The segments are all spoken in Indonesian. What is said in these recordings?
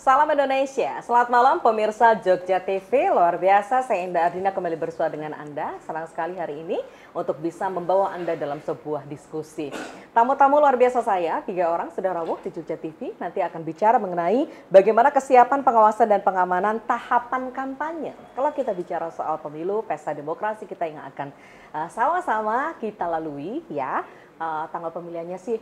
salam Indonesia. Selamat malam pemirsa Jogja TV. Luar biasa, saya Indah Ardina kembali bersua dengan Anda. Senang sekali hari ini untuk bisa membawa Anda dalam sebuah diskusi. Tamu-tamu luar biasa saya, 3 orang sudah rawuh di Jogja TV. Nanti akan bicara mengenai bagaimana kesiapan pengawasan dan pengamanan tahapan kampanye. Kalau kita bicara soal pemilu, pesta demokrasi kita yang akan sama-sama kita lalui ya. Tanggal pemilihannya sih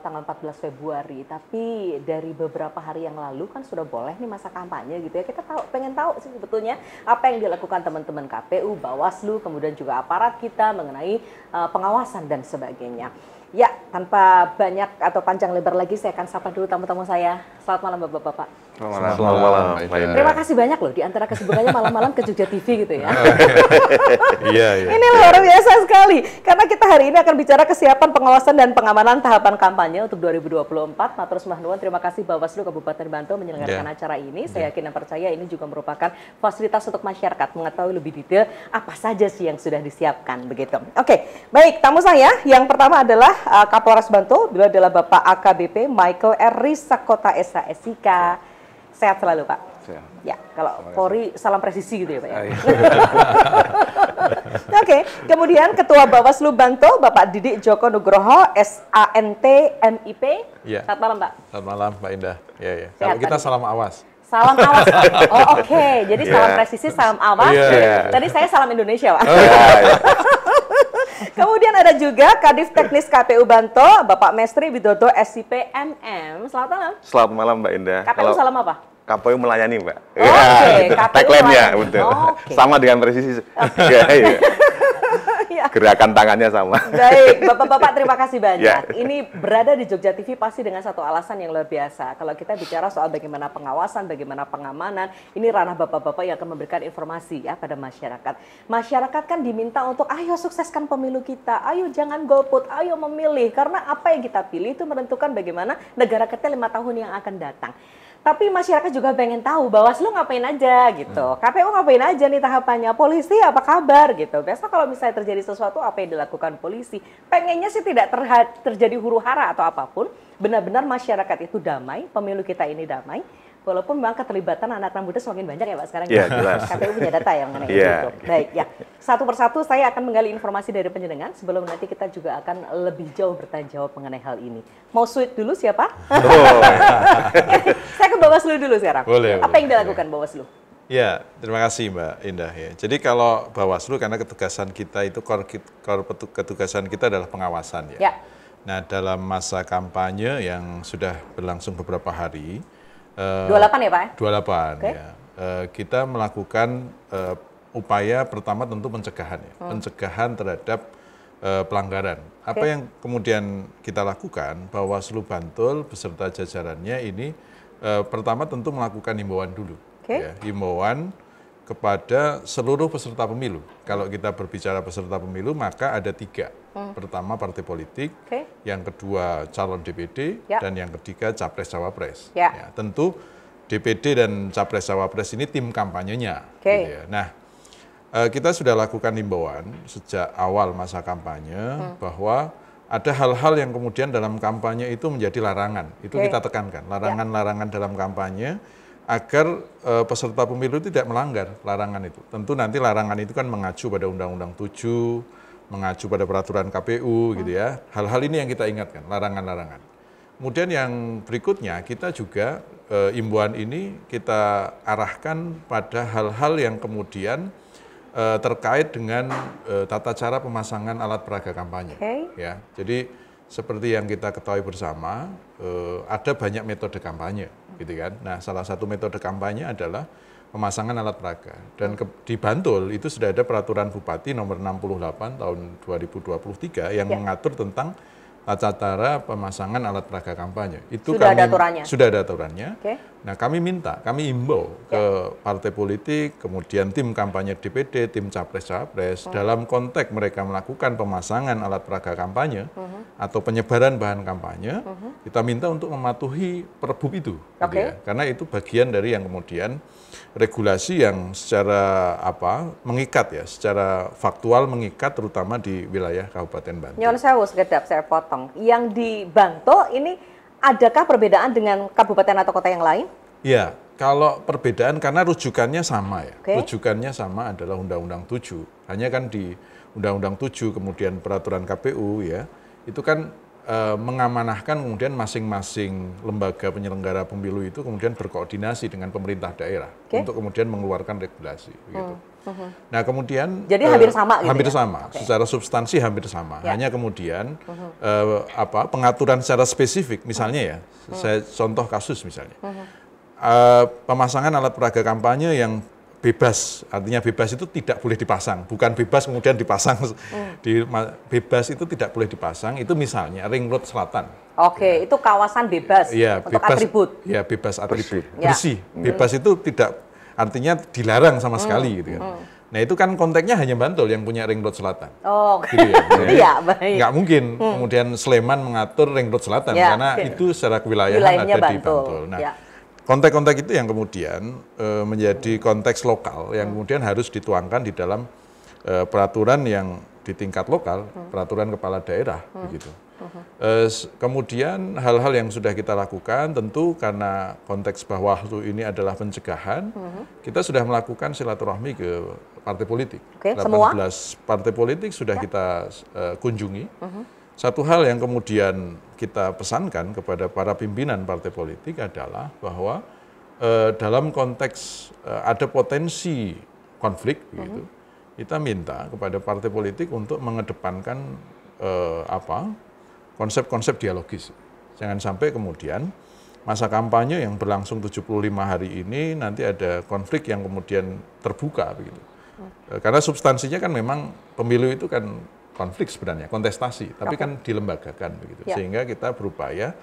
tanggal 14 Februari, tapi dari beberapa hari yang lalu kan sudah boleh nih masa kampanye gitu ya. Kita pengen tahu sih sebetulnya apa yang dilakukan teman-teman KPU, Bawaslu, kemudian juga aparat kita mengenai pengawasan dan sebagainya. Ya, tanpa banyak atau panjang lebar lagi, saya akan sapa dulu tamu-tamu saya. Selamat malam Bapak-Bapak. Selamat malam. Terima kasih banyak loh, di antara kesibukannya malam-malam ke Jogja TV gitu ya. Iya. Ini luar biasa sekali, karena kita hari ini akan bicara kesiapan pengawasan dan pengamanan tahapan kampanye untuk 2024. Matur sembah nuwun, terima kasih Bawaslu Kabupaten Bantul menyelenggarakan acara ini. Saya yakin dan percaya ini juga merupakan fasilitas untuk masyarakat mengetahui lebih detail apa saja sih yang sudah disiapkan begitu. Oke, baik, tamu saya yang pertama adalah Kapolres Bantul, beliau adalah Bapak AKBP Michael R. Sakota SHSIK. Sehat selalu Pak. Sehat. Ya, kalau Polri salam presisi gitu ya Pak ya. Iya. Oke, kemudian Ketua Bawaslu Bantul Bapak Didik Joko Nugroho SANT MIP. Iya. Selamat malam Pak. Selamat malam Mbak Indah. Iya. Sehat, Kalau kita Pak. salam awas. Salam awas. Oh oke. Jadi salam presisi, salam awas. Tadi saya salam Indonesia Pak. Kemudian ada juga Kadif Teknis KPU Bantul Bapak Mestri Widodo SIP MM. Selamat malam. Selamat malam Mbak Indah. KPU salam apa? KPU melayani Mbak. Oke, KPU tagline-nya melayani. betul. Oke. Sama dengan presisi. Ya. Gerakan tangannya sama. Baik, Bapak-Bapak terima kasih banyak. Ya. Ini berada di Jogja TV pasti dengan satu alasan yang luar biasa. Kalau kita bicara soal bagaimana pengawasan, bagaimana pengamanan, ini ranah Bapak-Bapak yang akan memberikan informasi ya pada masyarakat. Masyarakat kan diminta untuk ayo sukseskan pemilu kita, ayo jangan golput, ayo memilih. Karena apa yang kita pilih itu menentukan bagaimana negara kita 5 tahun yang akan datang. Tapi masyarakat juga pengen tahu Bawaslu ngapain aja gitu, KPU ngapain aja nih tahapannya, polisi apa kabar gitu. Biasa kalau misalnya terjadi sesuatu apa yang dilakukan polisi, pengennya sih tidak terjadi huru hara atau apapun, benar-benar masyarakat itu damai, pemilu kita ini damai. Walaupun memang keterlibatan anak-anak muda semakin banyak ya Pak sekarang. Iya, jelas. KPU punya data yang mengenai itu. Baik ya, satu persatu saya akan menggali informasi dari penjenengan sebelum nanti kita juga akan lebih jauh bertanya jawab mengenai hal ini. Mau sweet dulu siapa? Saya ke Bawaslu dulu sekarang. Boleh. Apa yang dilakukan Bawaslu? Ya, terima kasih Mbak Indah ya. Jadi kalau Bawaslu karena ketugasan kita itu ketugasan kita adalah pengawasan ya. Nah, dalam masa kampanye yang sudah berlangsung beberapa hari 28 ya Pak? 28 ya. Kita melakukan upaya pertama tentu pencegahan ya. Pencegahan terhadap pelanggaran. Apa yang kemudian kita lakukan, Bawaslu Bantul beserta jajarannya ini pertama tentu melakukan himbauan dulu. Ya, himbauan kepada seluruh peserta pemilu. Kalau kita berbicara peserta pemilu maka ada 3. Pertama partai politik, yang kedua calon DPD, dan yang ketiga capres-cawapres. Ya, tentu DPD dan capres-cawapres ini tim kampanyenya. Gitu ya. Nah, kita sudah lakukan himbauan sejak awal masa kampanye bahwa ada hal-hal yang kemudian dalam kampanye itu menjadi larangan. Itu kita tekankan, larangan-larangan dalam kampanye agar peserta pemilu tidak melanggar larangan itu. Tentu nanti larangan itu kan mengacu pada Undang-Undang 7, mengacu pada peraturan KPU gitu ya. Hal-hal ini yang kita ingatkan, larangan-larangan. Kemudian yang berikutnya kita juga himbauan ini kita arahkan pada hal-hal yang kemudian terkait dengan tata cara pemasangan alat peraga kampanye. Ya, jadi seperti yang kita ketahui bersama, ada banyak metode kampanye, gitu kan. Nah, salah satu metode kampanye adalah pemasangan alat peraga. Dan di Bantul itu sudah ada peraturan Bupati nomor 68 tahun 2023 yang mengatur tentang tata cara pemasangan alat peraga kampanye. Itu sudah ada aturannya. Sudah ada aturannya. Nah, kami himbau ke partai politik, kemudian tim kampanye DPD, tim capres-cawapres, dalam konteks mereka melakukan pemasangan alat peraga kampanye atau penyebaran bahan kampanye, kita minta untuk mematuhi Perbup itu. Gitu ya. Karena itu bagian dari yang kemudian regulasi yang secara mengikat ya, secara faktual mengikat terutama di wilayah Kabupaten Bantul. Nyon sewu sekedap saya potong. Yang di Bantul ini adakah perbedaan dengan kabupaten atau kota yang lain? Iya, Kalau perbedaan karena rujukannya sama ya. Oke. Rujukannya sama adalah Undang-Undang 7. Hanya kan di Undang-Undang 7 kemudian peraturan KPU ya, itu kan mengamanahkan kemudian masing-masing lembaga penyelenggara pemilu itu kemudian berkoordinasi dengan pemerintah daerah untuk kemudian mengeluarkan regulasi gitu. Nah, kemudian jadi hampir sama gitu. Hampir ya? sama. Secara substansi hampir sama. Hanya kemudian pengaturan secara spesifik misalnya ya. Saya contoh kasus misalnya. Pemasangan alat peraga kampanye yang bebas, artinya bebas itu tidak boleh dipasang, bukan bebas kemudian dipasang, bebas itu tidak boleh dipasang, itu misalnya Ring Road Selatan. Oke, itu kawasan bebas Ya, untuk bebas, atribut. Ya, bebas atribut. Ya. Bersih. Bebas itu tidak, artinya dilarang sama sekali gitu kan. Nah itu kan konteksnya hanya Bantul yang punya Ring Road Selatan. Oh, gitu ya. Jadi, iya baik. nggak mungkin kemudian Sleman mengatur Ring Road Selatan, Ya, karena itu secara kewilayahan wilayahnya ada di Bantul. Bantul. Nah, Ya. konteks-konteks itu yang kemudian menjadi konteks lokal yang kemudian harus dituangkan di dalam peraturan yang di tingkat lokal, peraturan kepala daerah begitu. Kemudian hal-hal yang sudah kita lakukan tentu karena konteks Bawaslu ini adalah pencegahan, kita sudah melakukan silaturahmi ke partai politik. Oke, 18 semua? partai politik sudah kita kunjungi. Satu hal yang kemudian kita pesankan kepada para pimpinan partai politik adalah bahwa dalam konteks ada potensi konflik, begitu, kita minta kepada partai politik untuk mengedepankan konsep-konsep dialogis. Jangan sampai kemudian masa kampanye yang berlangsung 75 hari ini nanti ada konflik yang kemudian terbuka, begitu. Karena substansinya kan memang pemilu itu kan konflik sebenarnya, kontestasi, tapi kan dilembagakan begitu. Ya. Sehingga kita berupaya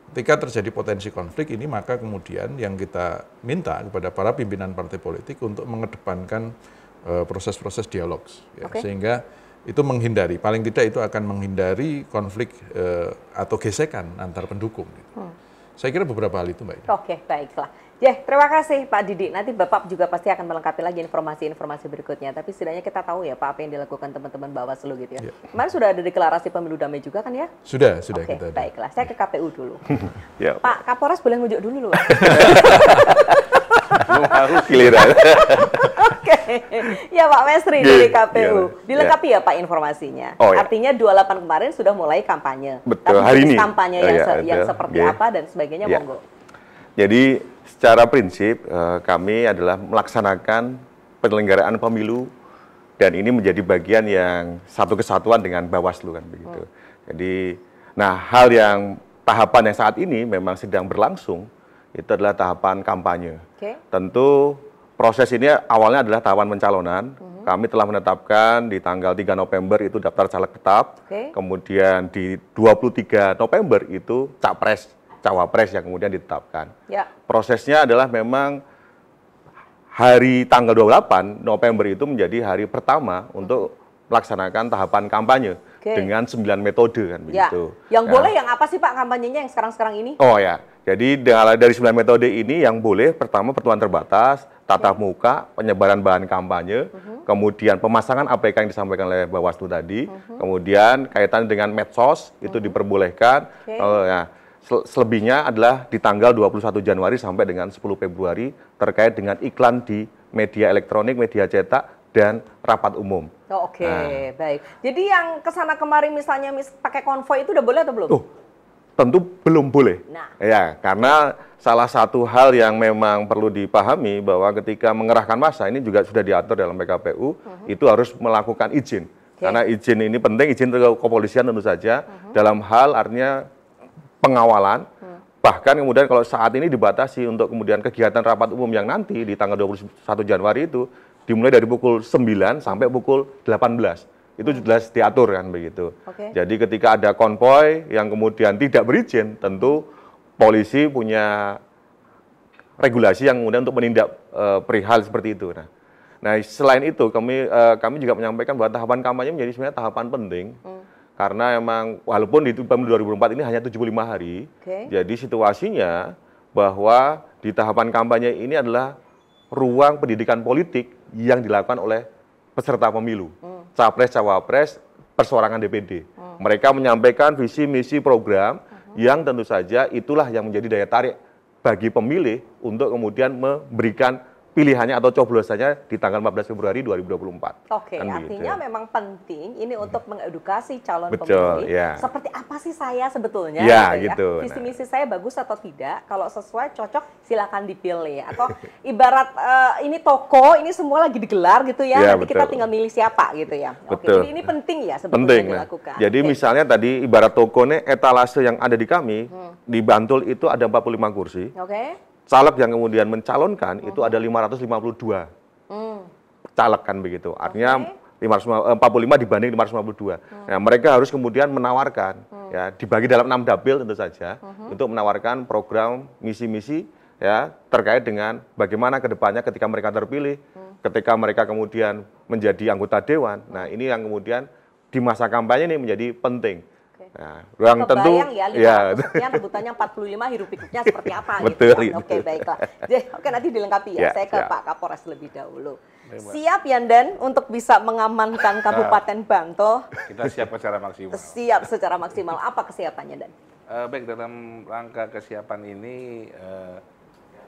ketika terjadi potensi konflik ini, maka kemudian yang kita minta kepada para pimpinan partai politik untuk mengedepankan proses-proses dialog, ya. Sehingga itu menghindari, paling tidak itu akan menghindari konflik atau gesekan antar pendukung. Gitu. Saya kira beberapa hal itu, Mbak Ida. Oke, baiklah. Ya, terima kasih Pak Didi. Nanti Bapak juga pasti akan melengkapi lagi informasi-informasi berikutnya. Tapi setidaknya kita tahu ya Pak apa yang dilakukan teman-teman Bawaslu gitu ya. Kemarin sudah ada deklarasi pemilu damai juga kan ya? Sudah Oke, kita. baiklah. Saya ke KPU dulu. Ya, Pak Kapolres boleh ngujuk dulu loh. harus giliran. Oke. Ya Pak Mesri dari KPU. Dilengkapi ya Pak informasinya. Oh, ya. Artinya 28 kemarin sudah mulai kampanye. Betul, Tapi hari jenis ini. kampanye yang seperti Ya. apa dan sebagainya Ya. monggo. Jadi secara prinsip kami adalah melaksanakan penyelenggaraan pemilu dan ini menjadi bagian yang satu kesatuan dengan Bawaslu kan begitu. Jadi, nah hal yang tahapan yang saat ini memang sedang berlangsung itu adalah tahapan kampanye. Tentu proses ini awalnya adalah tahapan pencalonan. Kami telah menetapkan di tanggal 3 November itu daftar caleg tetap. Kemudian di 23 November itu capres, cawapres yang kemudian ditetapkan. Ya. Prosesnya adalah memang hari tanggal 28 November itu menjadi hari pertama untuk melaksanakan tahapan kampanye dengan 9 metode kan begitu. Yang boleh yang apa sih Pak kampanyenya yang sekarang-sekarang ini? Oh ya, jadi dari 9 metode ini yang boleh pertama pertemuan terbatas, tatap muka, penyebaran bahan kampanye, kemudian pemasangan APK yang disampaikan oleh Bawaslu tadi, kemudian kaitan dengan medsos itu diperbolehkan. Ya, selebihnya adalah di tanggal 21 Januari sampai dengan 10 Februari terkait dengan iklan di media elektronik, media cetak, dan rapat umum. Oke, baik. Jadi yang kesana kemari misalnya pakai konvoi itu udah boleh atau belum? Tentu belum boleh. Nah. Ya, karena salah satu hal yang memang perlu dipahami bahwa ketika mengerahkan massa ini juga sudah diatur dalam PKPU, itu harus melakukan izin. Karena izin ini penting, izin ke kepolisian tentu saja, dalam hal artinya pengawalan, bahkan kemudian kalau saat ini dibatasi untuk kemudian kegiatan rapat umum yang nanti di tanggal 21 Januari itu dimulai dari pukul 9 sampai pukul 18. Itu jelas diatur kan begitu. Jadi ketika ada konvoy yang kemudian tidak berizin, tentu polisi punya regulasi yang kemudian untuk menindak perihal seperti itu. Nah, selain itu kami juga menyampaikan bahwa tahapan kampanye menjadi sebenarnya tahapan penting. Karena emang walaupun di pemilu 2004 ini hanya 75 hari, jadi situasinya bahwa di tahapan kampanye ini adalah ruang pendidikan politik yang dilakukan oleh peserta pemilu, capres, cawapres, persorangan DPD. Mereka menyampaikan visi, misi, program yang tentu saja itulah yang menjadi daya tarik bagi pemilih untuk kemudian memberikan pilihannya atau coblosannya di tanggal 14 Februari 2024. Oke, Kan artinya begitu. memang penting ini untuk mengedukasi calon Betul, pemilih. ya. Seperti apa sih saya sebetulnya? Ya, gitu. gitu. Visi misi saya bagus atau tidak? Kalau sesuai, cocok, silakan dipilih. Atau ibarat ini toko, ini semua lagi digelar gitu ya. Ya, Nanti kita betul. tinggal milih siapa gitu ya. Oke, Betul. jadi ini penting ya sebetulnya Penting. Nah, dilakukan. jadi Oke. misalnya tadi ibarat toko nih etalase yang ada di kami, di Bantul itu ada 45 kursi. Oke. Caleg yang kemudian mencalonkan itu ada 552 caleg kan begitu. Artinya 45 dibanding 552. Nah, mereka harus kemudian menawarkan ya dibagi dalam 6 dapil tentu saja untuk menawarkan program misi-misi ya terkait dengan bagaimana kedepannya ketika mereka terpilih, ketika mereka kemudian menjadi anggota dewan. Nah, ini yang kemudian di masa kampanye ini menjadi penting. Nah, yang tentu Kebayang ya 500 sekian rebutannya 45 hiruk pikuknya seperti apa Betul, gitu. gitu. Oke, baiklah. Oke, nanti dilengkapi ya. Ya, Saya ke siap. Pak Kapolres lebih dahulu. Siap Yandan untuk bisa mengamankan Kabupaten Bantul? Kita siap secara maksimal. Siap secara maksimal. Apa kesiapannya Dan? Baik, dalam rangka kesiapan ini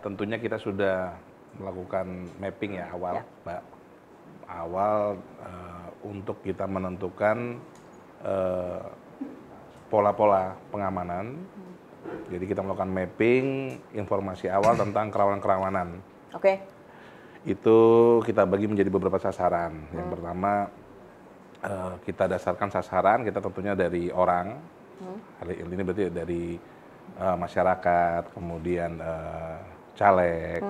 tentunya kita sudah melakukan mapping ya awal, Ya. Mbak. Awal untuk kita menentukan pola-pola pengamanan. Jadi kita melakukan mapping informasi awal tentang kerawanan-kerawanan. Oke. Itu kita bagi menjadi beberapa sasaran. Yang pertama kita dasarkan sasaran kita tentunya dari orang. Hal ini berarti dari masyarakat, kemudian caleg,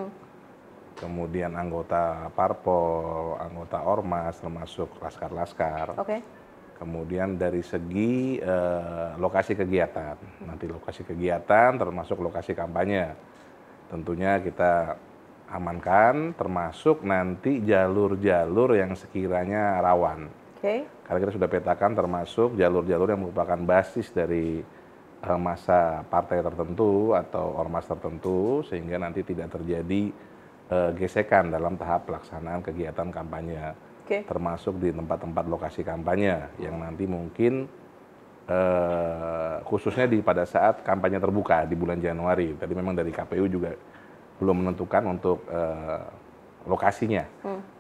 kemudian anggota parpol, anggota ormas, termasuk laskar-laskar. Oke. Kemudian dari segi lokasi kegiatan, nanti lokasi kegiatan termasuk lokasi kampanye. Tentunya kita amankan, termasuk nanti jalur-jalur yang sekiranya rawan. Oke. Karena kita sudah petakan termasuk jalur-jalur yang merupakan basis dari masa partai tertentu atau ormas tertentu, sehingga nanti tidak terjadi gesekan dalam tahap pelaksanaan kegiatan kampanye. Oke. Termasuk di tempat-tempat lokasi kampanye yang nanti mungkin khususnya pada saat kampanye terbuka di bulan Januari. Tadi memang dari KPU juga belum menentukan untuk lokasinya.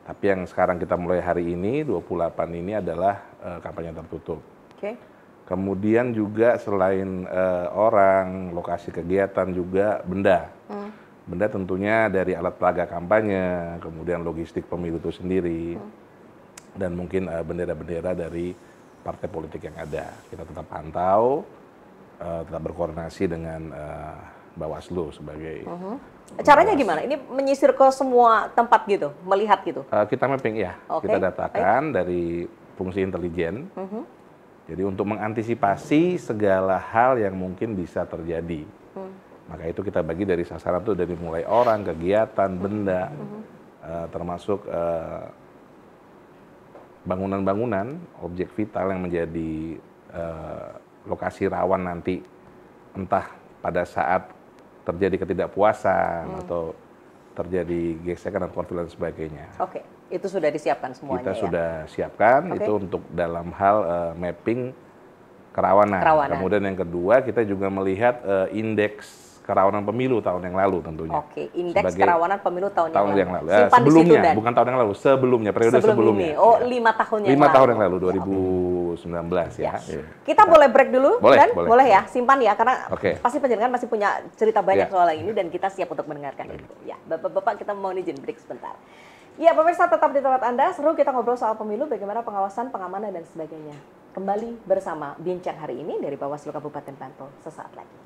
Tapi yang sekarang kita mulai hari ini 28 ini adalah kampanye tertutup. Oke. Kemudian juga selain orang, lokasi kegiatan juga benda. Benda tentunya dari alat peraga kampanye, kemudian logistik pemilu itu sendiri. Dan mungkin bendera-bendera dari partai politik yang ada. Kita tetap pantau, tetap berkoordinasi dengan Bawaslu sebagai... Caranya gimana? Ini menyisir ke semua tempat gitu, melihat gitu? Kita mapping ya, Oke, kita datakan dari fungsi intelijen. Jadi untuk mengantisipasi segala hal yang mungkin bisa terjadi. Maka itu kita bagi dari sasaran itu dari mulai orang, kegiatan, benda, termasuk... bangunan-bangunan, objek vital yang menjadi lokasi rawan nanti, entah pada saat terjadi ketidakpuasan atau terjadi gesekan dan konflik dan sebagainya. Oke, itu sudah disiapkan semuanya Kita ya? sudah siapkan Oke. itu untuk dalam hal mapping kerawanan. Kemudian yang kedua kita juga melihat indeks kerawanan pemilu tahun yang lalu tentunya. Oke, indeks Sebagai kerawanan pemilu tahun yang lalu. lalu. Simpan di situ, Sebelumnya, Dan. bukan tahun yang lalu, sebelumnya, periode sebelumnya. Ini. Oh, 5 tahun yang 5 lalu. tahun yang lalu, 2019 ya. Kita boleh break dulu, Boleh, Dan? boleh. Boleh ya, simpan ya, karena Oke. pasti penjenengan masih punya cerita banyak Ya. soal ini, dan kita siap untuk mendengarkan itu. Ya, Bapak-bapak kita mau izin break sebentar. Ya, pemirsa tetap di tempat Anda, seru kita ngobrol soal pemilu, bagaimana pengawasan, pengamanan, dan sebagainya. Kembali bersama Bincang hari ini dari Bawaslu Kabupaten Bantul, sesaat lagi.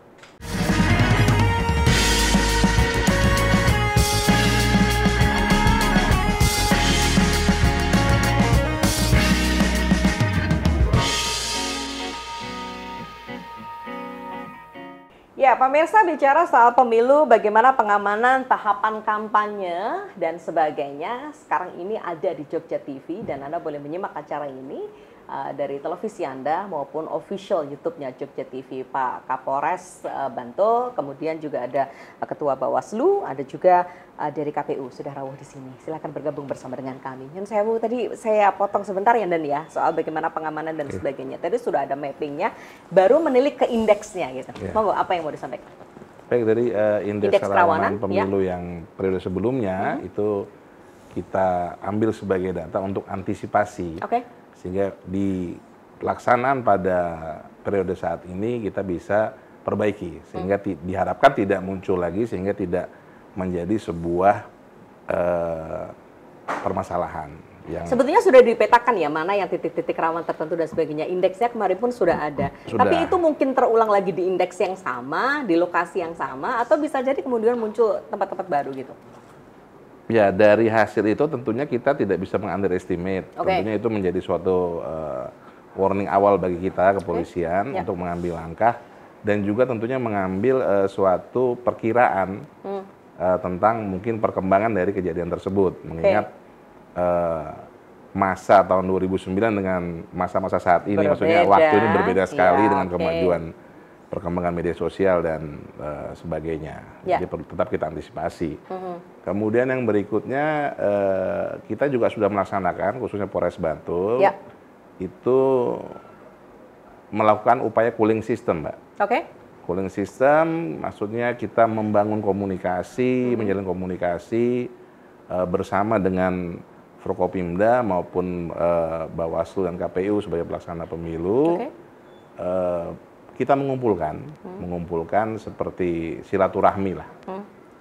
Ya, pemirsa bicara soal pemilu, bagaimana pengamanan, tahapan kampanye, dan sebagainya. Sekarang ini ada di Jogja TV, dan Anda boleh menyimak acara ini dari televisi Anda maupun official YouTube-nya Jogja TV. Pak Kapolres Bantul, kemudian juga ada Ketua Bawaslu, ada juga dari KPU sudah rawuh di sini. Silakan bergabung bersama dengan kami. Yang tadi saya potong sebentar ya, Dan ya, soal bagaimana pengamanan dan sebagainya. Tadi sudah ada mappingnya, baru menilik ke indeksnya gitu. Ya. Monggo, apa yang mau disampaikan? Baik, dari indeks kerawanan kerawanan, pemilu yang periode sebelumnya itu kita ambil sebagai data untuk antisipasi. Oke. Sehingga di pelaksanaan pada periode saat ini kita bisa perbaiki. Sehingga diharapkan tidak muncul lagi, sehingga tidak menjadi sebuah permasalahan. Yang Sebetulnya sudah dipetakan ya mana yang titik-titik rawan tertentu dan sebagainya. Indeksnya kemarin pun sudah ada. Sudah. Tapi itu mungkin terulang lagi di indeks yang sama, di lokasi yang sama, atau bisa jadi kemudian muncul tempat-tempat baru gitu. Ya, dari hasil itu tentunya kita tidak bisa mengunderestimate. Oke. Tentunya itu menjadi suatu warning awal bagi kita kepolisian Ya. untuk mengambil langkah dan juga tentunya mengambil suatu perkiraan tentang mungkin perkembangan dari kejadian tersebut. Mengingat masa tahun 2009 dengan masa-masa saat ini, maksudnya Berbeda. waktu ini berbeda sekali Ya, dengan oke. kemajuan perkembangan media sosial dan sebagainya. Ya. Jadi perlu tetap kita antisipasi. Kemudian yang berikutnya kita juga sudah melaksanakan, khususnya Polres Bantul, Ya. itu melakukan upaya cooling system, Mbak. Oke. Cooling system maksudnya kita membangun komunikasi, menjalin komunikasi bersama dengan Forkopimda maupun Bawaslu dan KPU sebagai pelaksana pemilu. Oke. Kita mengumpulkan seperti silaturahmi lah.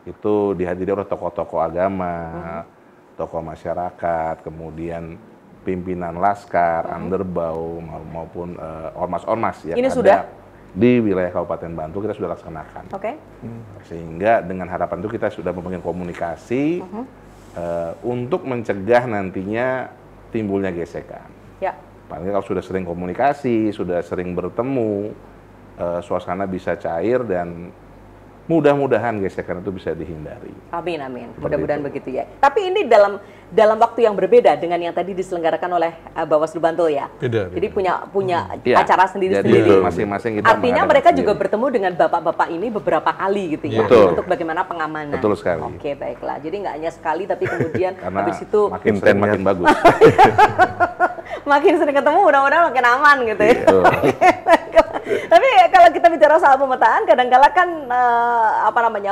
Itu dihadiri oleh tokoh-tokoh agama, tokoh masyarakat, kemudian pimpinan laskar, underbau maupun ormas-ormas yang Ini ada sudah? di wilayah Kabupaten Bantul kita sudah laksanakan. Oke. Sehingga dengan harapan itu kita sudah membangun komunikasi untuk mencegah nantinya timbulnya gesekan. Ya. Paling kalau sudah sering komunikasi, sudah sering bertemu, suasana bisa cair dan mudah-mudahan gesekan itu bisa dihindari. Amin, amin. Seperti Mudah-mudahan itu. begitu ya. Tapi ini dalam waktu yang berbeda dengan yang tadi diselenggarakan oleh Bawaslu Bantul ya. Beda. Jadi punya Iya. acara Jadi sendiri-sendiri. masing-masing kita Artinya mengadakan mereka sendiri. juga bertemu dengan bapak-bapak ini beberapa kali gitu ya, Betul. untuk bagaimana pengamanan. Betul sekali. Oke, baiklah. Jadi nggak hanya sekali, tapi kemudian Karena habis itu makin sering makin bagus. makin sering ketemu, mudah-mudahan makin aman gitu ya. Betul. Tapi kalau kita bicara soal pemetaan, kadang-kala kan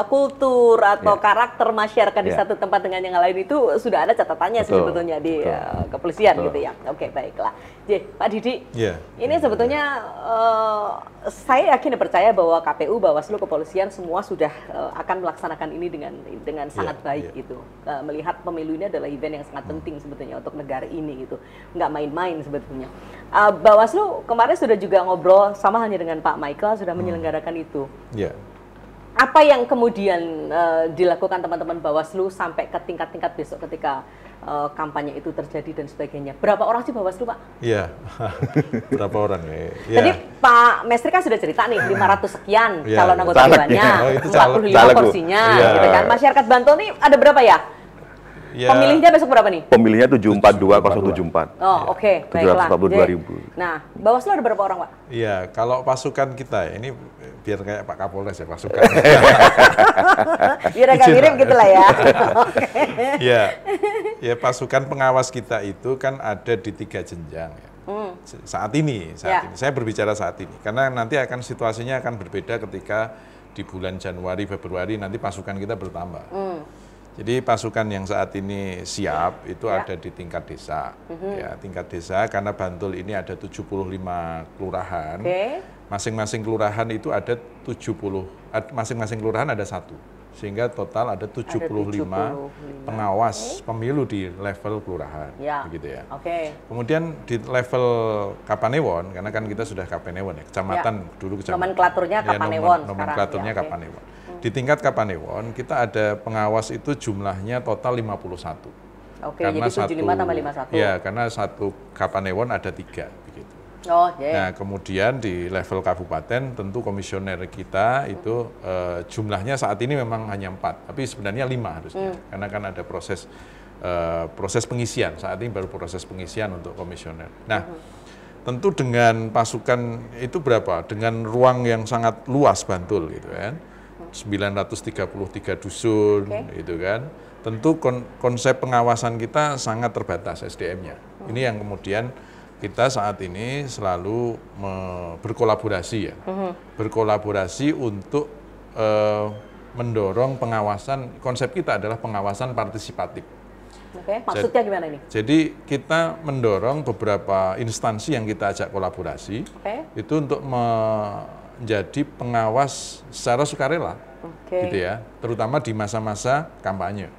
kultur atau Ya. karakter masyarakat di Ya. satu tempat dengan yang lain itu sudah ada catatannya sih Betul. sebetulnya di Betul. kepolisian Betul. gitu ya. Oke, baiklah. Jadi Pak Didi, Iya. ini sebetulnya saya yakin dan percaya bahwa KPU, Bawaslu, kepolisian semua sudah akan melaksanakan ini dengan sangat baik iya. gitu. Melihat pemilu ini adalah event yang sangat penting sebetulnya untuk negara ini gitu. Nggak main-main sebetulnya. Bawaslu kemarin sudah juga ngobrol sama halnya dengan Pak Michael sudah menyelenggarakan itu. Iya. Apa yang kemudian dilakukan teman-teman Bawaslu sampai ke tingkat-tingkat besok ketika kampanye itu terjadi dan sebagainya? Berapa orang sih Bawaslu, Pak? Iya. Berapa orang ya? Iya. Tadi Pak Mesri kan sudah cerita nih 500 sekian Iya, calon iya. anggota Calegnya. dewannya, Oh, itu caleg. 45 Caleg, Bu. kursinya, Iya. gitu kan. Masyarakat Bantul nih ada berapa ya? Ya, Pemilihnya besok berapa nih? Pemilihnya 742.074. Oh, oke, baiklah. 742.000. Nah, Bawaslu ada berapa orang, Pak? Iya, kalau pasukan kita ya, ini biar kayak Pak Kapolres ya pasukan. Biar agak Izin, mirip Pak. gitu lah ya. Ya, ya pasukan pengawas kita itu kan ada di 3 jenjang ya. Saat ini, Ya. saya berbicara saat ini, karena nanti akan situasinya akan berbeda ketika di bulan Januari, Februari nanti pasukan kita bertambah. Jadi pasukan yang saat ini siap itu Ya. ada di tingkat desa, ya tingkat desa karena Bantul ini ada 75 kelurahan. Oke. Masing-masing kelurahan itu ada 70, masing-masing kelurahan ada 1. Sehingga total ada 75 pengawas pemilu di level kelurahan. Ya. Begitu ya. Oke. Kemudian di level Kapanewon, karena kan kita sudah Kapanewon ya, kecamatan dulu kecamatan. Nomenklaturnya Ya, Kapanewon nomenklaturnya sekarang, ya, oke. Kapanewon. Di tingkat Kapanewon kita ada pengawas itu jumlahnya total 51. Oke, jadi 75 tambah 51. Ya, karena satu Kapanewon ada 3 begitu. Oh, ya. Nah, kemudian di level kabupaten tentu komisioner kita itu jumlahnya saat ini memang hanya 4, tapi sebenarnya 5 harusnya. Karena kan ada proses pengisian, saat ini baru proses pengisian untuk komisioner. Nah, tentu dengan pasukan itu berapa? Dengan ruang yang sangat luas Bantul gitu kan. 933 dusun gitu kan. Tentu konsep pengawasan kita sangat terbatas SDM-nya. Ini yang kemudian kita saat ini selalu berkolaborasi ya. Berkolaborasi untuk mendorong pengawasan, konsep kita adalah pengawasan partisipatif. Oke, maksudnya gimana ini? Jadi kita mendorong beberapa instansi yang kita ajak kolaborasi, itu untuk menjadi pengawas secara sukarela, gitu ya, terutama di masa-masa kampanye.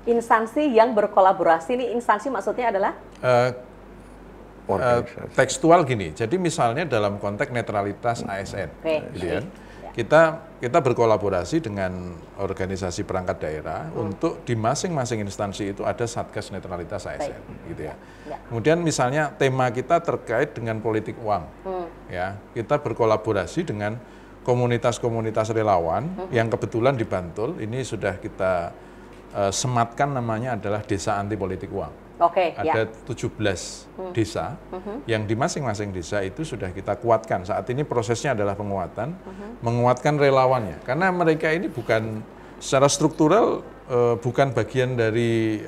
Instansi yang berkolaborasi ini, instansi maksudnya adalah? Tekstual gini, jadi misalnya dalam konteks netralitas ASN, gitu ya. Kita berkolaborasi dengan organisasi perangkat daerah untuk di masing-masing instansi itu ada Satgas Netralitas ASN, gitu ya. Kemudian misalnya tema kita terkait dengan politik uang, ya, kita berkolaborasi dengan komunitas-komunitas relawan yang kebetulan di Bantul ini sudah kita sematkan, namanya adalah Desa Anti Politik Uang. Ada 17 desa yang di masing-masing desa itu sudah kita kuatkan. Saat ini prosesnya adalah penguatan, menguatkan relawannya. Karena mereka ini bukan secara struktural, bukan bagian dari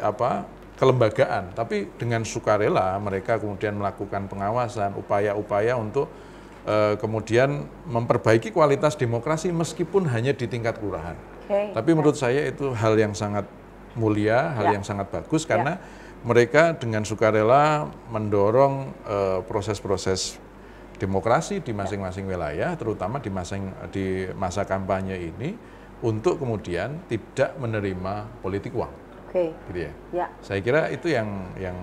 kelembagaan, tapi dengan sukarela mereka kemudian melakukan pengawasan, upaya-upaya untuk kemudian memperbaiki kualitas demokrasi meskipun hanya di tingkat kelurahan. Tapi menurut saya itu hal yang sangat mulia, hal yang sangat bagus, karena mereka dengan sukarela mendorong proses-proses demokrasi di masing-masing wilayah, terutama di masa kampanye ini, untuk kemudian tidak menerima politik uang. Gitu ya. Saya kira itu yang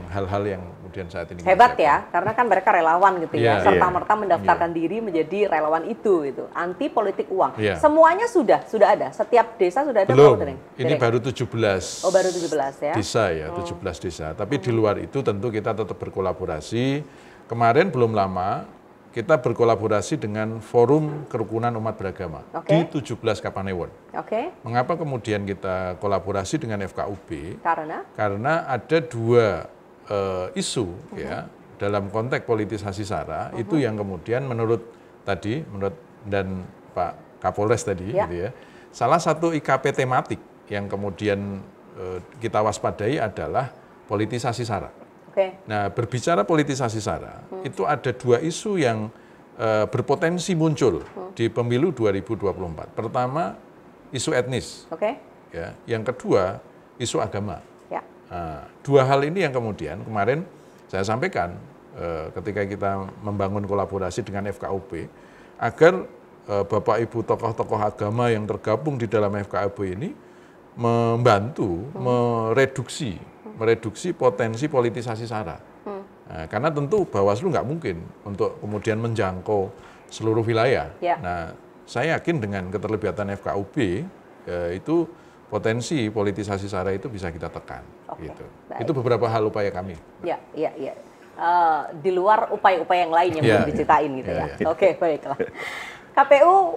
hal-hal yang kemudian saat ini hebat ya, karena kan mereka relawan gitu ya, serta-merta mendaftarkan diri menjadi relawan itu, gitu, anti politik uang. Semuanya sudah ada, setiap desa sudah ada. Belum, ini baru 17. Oh, baru 17 ya. Desa ya, 17 desa. Tapi di luar itu tentu kita tetap berkolaborasi. Kemarin belum lama kita berkolaborasi dengan Forum Kerukunan Umat Beragama di 17 Kapanewon. Mengapa kemudian kita kolaborasi dengan FKUB? Karena ada dua isu ya dalam konteks politisasi SARA itu yang kemudian menurut dan Pak Kapolres tadi, gitu ya, salah satu IKP tematik yang kemudian kita waspadai adalah politisasi SARA. Nah, berbicara politisasi SARA, itu ada dua isu yang berpotensi muncul di pemilu 2024. Pertama, isu etnis. Ya, yang kedua, isu agama. Nah, dua hal ini yang kemudian kemarin saya sampaikan ketika kita membangun kolaborasi dengan FKUB, agar Bapak Ibu tokoh-tokoh agama yang tergabung di dalam FKUB ini membantu mereduksi potensi politisasi SARA. Nah, karena tentu Bawaslu nggak mungkin untuk kemudian menjangkau seluruh wilayah. Nah, saya yakin dengan keterlibatan FKUB itu potensi politisasi SARA itu bisa kita tekan. Gitu. Itu beberapa hal upaya kami. Di luar upaya-upaya yang lain yang belum diceritain gitu ya. Oke, baiklah. KPU,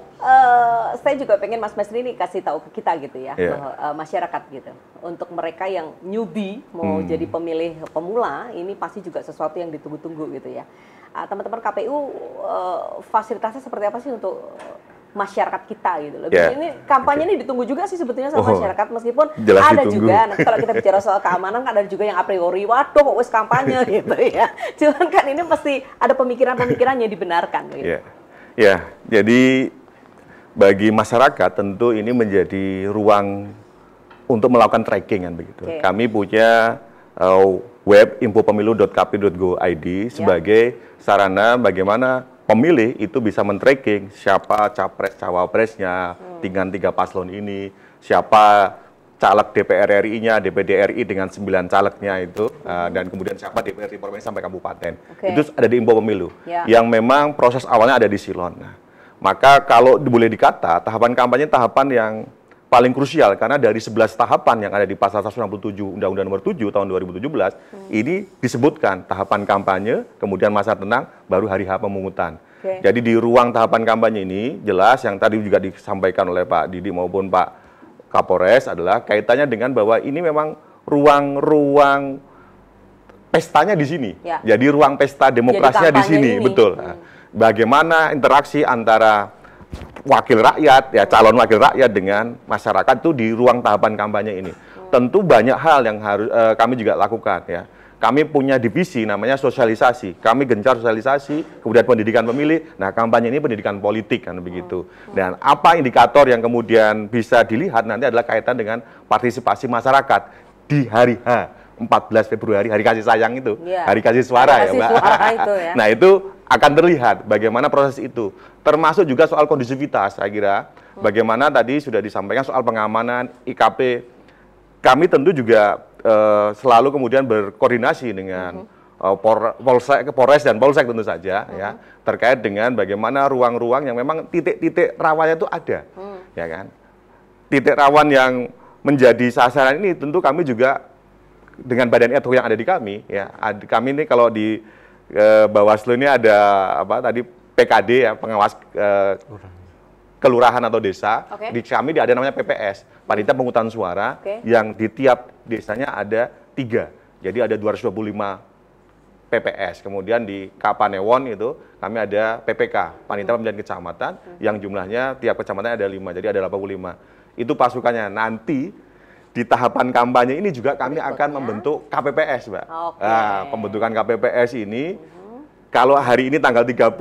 saya juga pengen Mas Mesri ini kasih tahu ke kita gitu ya, masyarakat gitu. Untuk mereka yang newbie, mau jadi pemilih pemula, ini pasti juga sesuatu yang ditunggu-tunggu gitu ya. Teman-teman KPU, fasilitasnya seperti apa sih untuk masyarakat kita gitu loh. Ini kampanye ini ditunggu juga sih sebetulnya sama masyarakat, meskipun ada juga, nanti kalau kita bicara soal keamanan kan ada juga yang a priori, waduh kok wis kampanye gitu ya. Cuman kan ini pasti ada pemikiran-pemikiran yang dibenarkan gitu. Ya, jadi bagi masyarakat tentu ini menjadi ruang untuk melakukan tracking kan begitu. Kami punya web infopemilu.kpu.go.id sebagai sarana bagaimana pemilih itu bisa men-tracking siapa capres cawapresnya dengan 3 paslon ini, siapa caleg DPR RI-nya, DPD RI dengan 9 calegnya itu, dan kemudian siapa DPRD provinsi sampai kabupaten. Itu ada di Info Pemilu, yang memang proses awalnya ada di Silon. Nah, maka kalau boleh dikata, tahapan kampanye tahapan yang paling krusial, karena dari 11 tahapan yang ada di pasal 167 Undang-Undang Nomor 7 tahun 2017, ini disebutkan tahapan kampanye, kemudian masa tenang, baru hari H pemungutan. Jadi di ruang tahapan kampanye ini, jelas yang tadi juga disampaikan oleh Pak Didi maupun Pak Kapolres adalah kaitannya dengan bahwa ini memang ruang pestanya di sini. Jadi ruang pesta demokrasinya di sini, betul. Nah, bagaimana interaksi antara wakil rakyat, ya calon wakil rakyat dengan masyarakat itu di ruang tahapan kampanye ini. Tentu banyak hal yang harus kami juga lakukan ya. kami punya divisi namanya sosialisasi. Kami gencar sosialisasi, kemudian pendidikan pemilih. Nah, kampanye ini pendidikan politik kan begitu. Dan apa indikator yang kemudian bisa dilihat nanti adalah kaitan dengan partisipasi masyarakat di hari H, 14 Februari, hari kasih sayang itu, hari kasih suara ya, Mbak. Itu, ya. Nah, itu akan terlihat bagaimana proses itu. Termasuk juga soal kondusivitas, saya kira. Bagaimana tadi sudah disampaikan soal pengamanan, IKP. Kami tentu juga selalu kemudian berkoordinasi dengan Polres dan Polsek tentu saja ya, terkait dengan bagaimana ruang-ruang yang memang titik-titik rawannya itu ada, ya kan. Titik rawan yang menjadi sasaran ini tentu kami juga dengan badan ad hoc yang ada di kami ya. Kami ini kalau di Bawaslu ini ada apa tadi PKD ya, pengawas kelurahan atau desa. Di kami ada namanya PPS, Panitia Pemungutan Suara, yang di tiap desanya ada 3. Jadi ada 225 PPS. Kemudian di Kapanewon itu kami ada PPK, Panitia Pemilihan Kecamatan, yang jumlahnya tiap kecamatan ada 5, jadi ada 85. Itu pasukannya. Nanti di tahapan kampanye ini juga kami akan membentuk KPPS, Mbak. Nah, pembentukan KPPS ini, kalau hari ini tanggal 30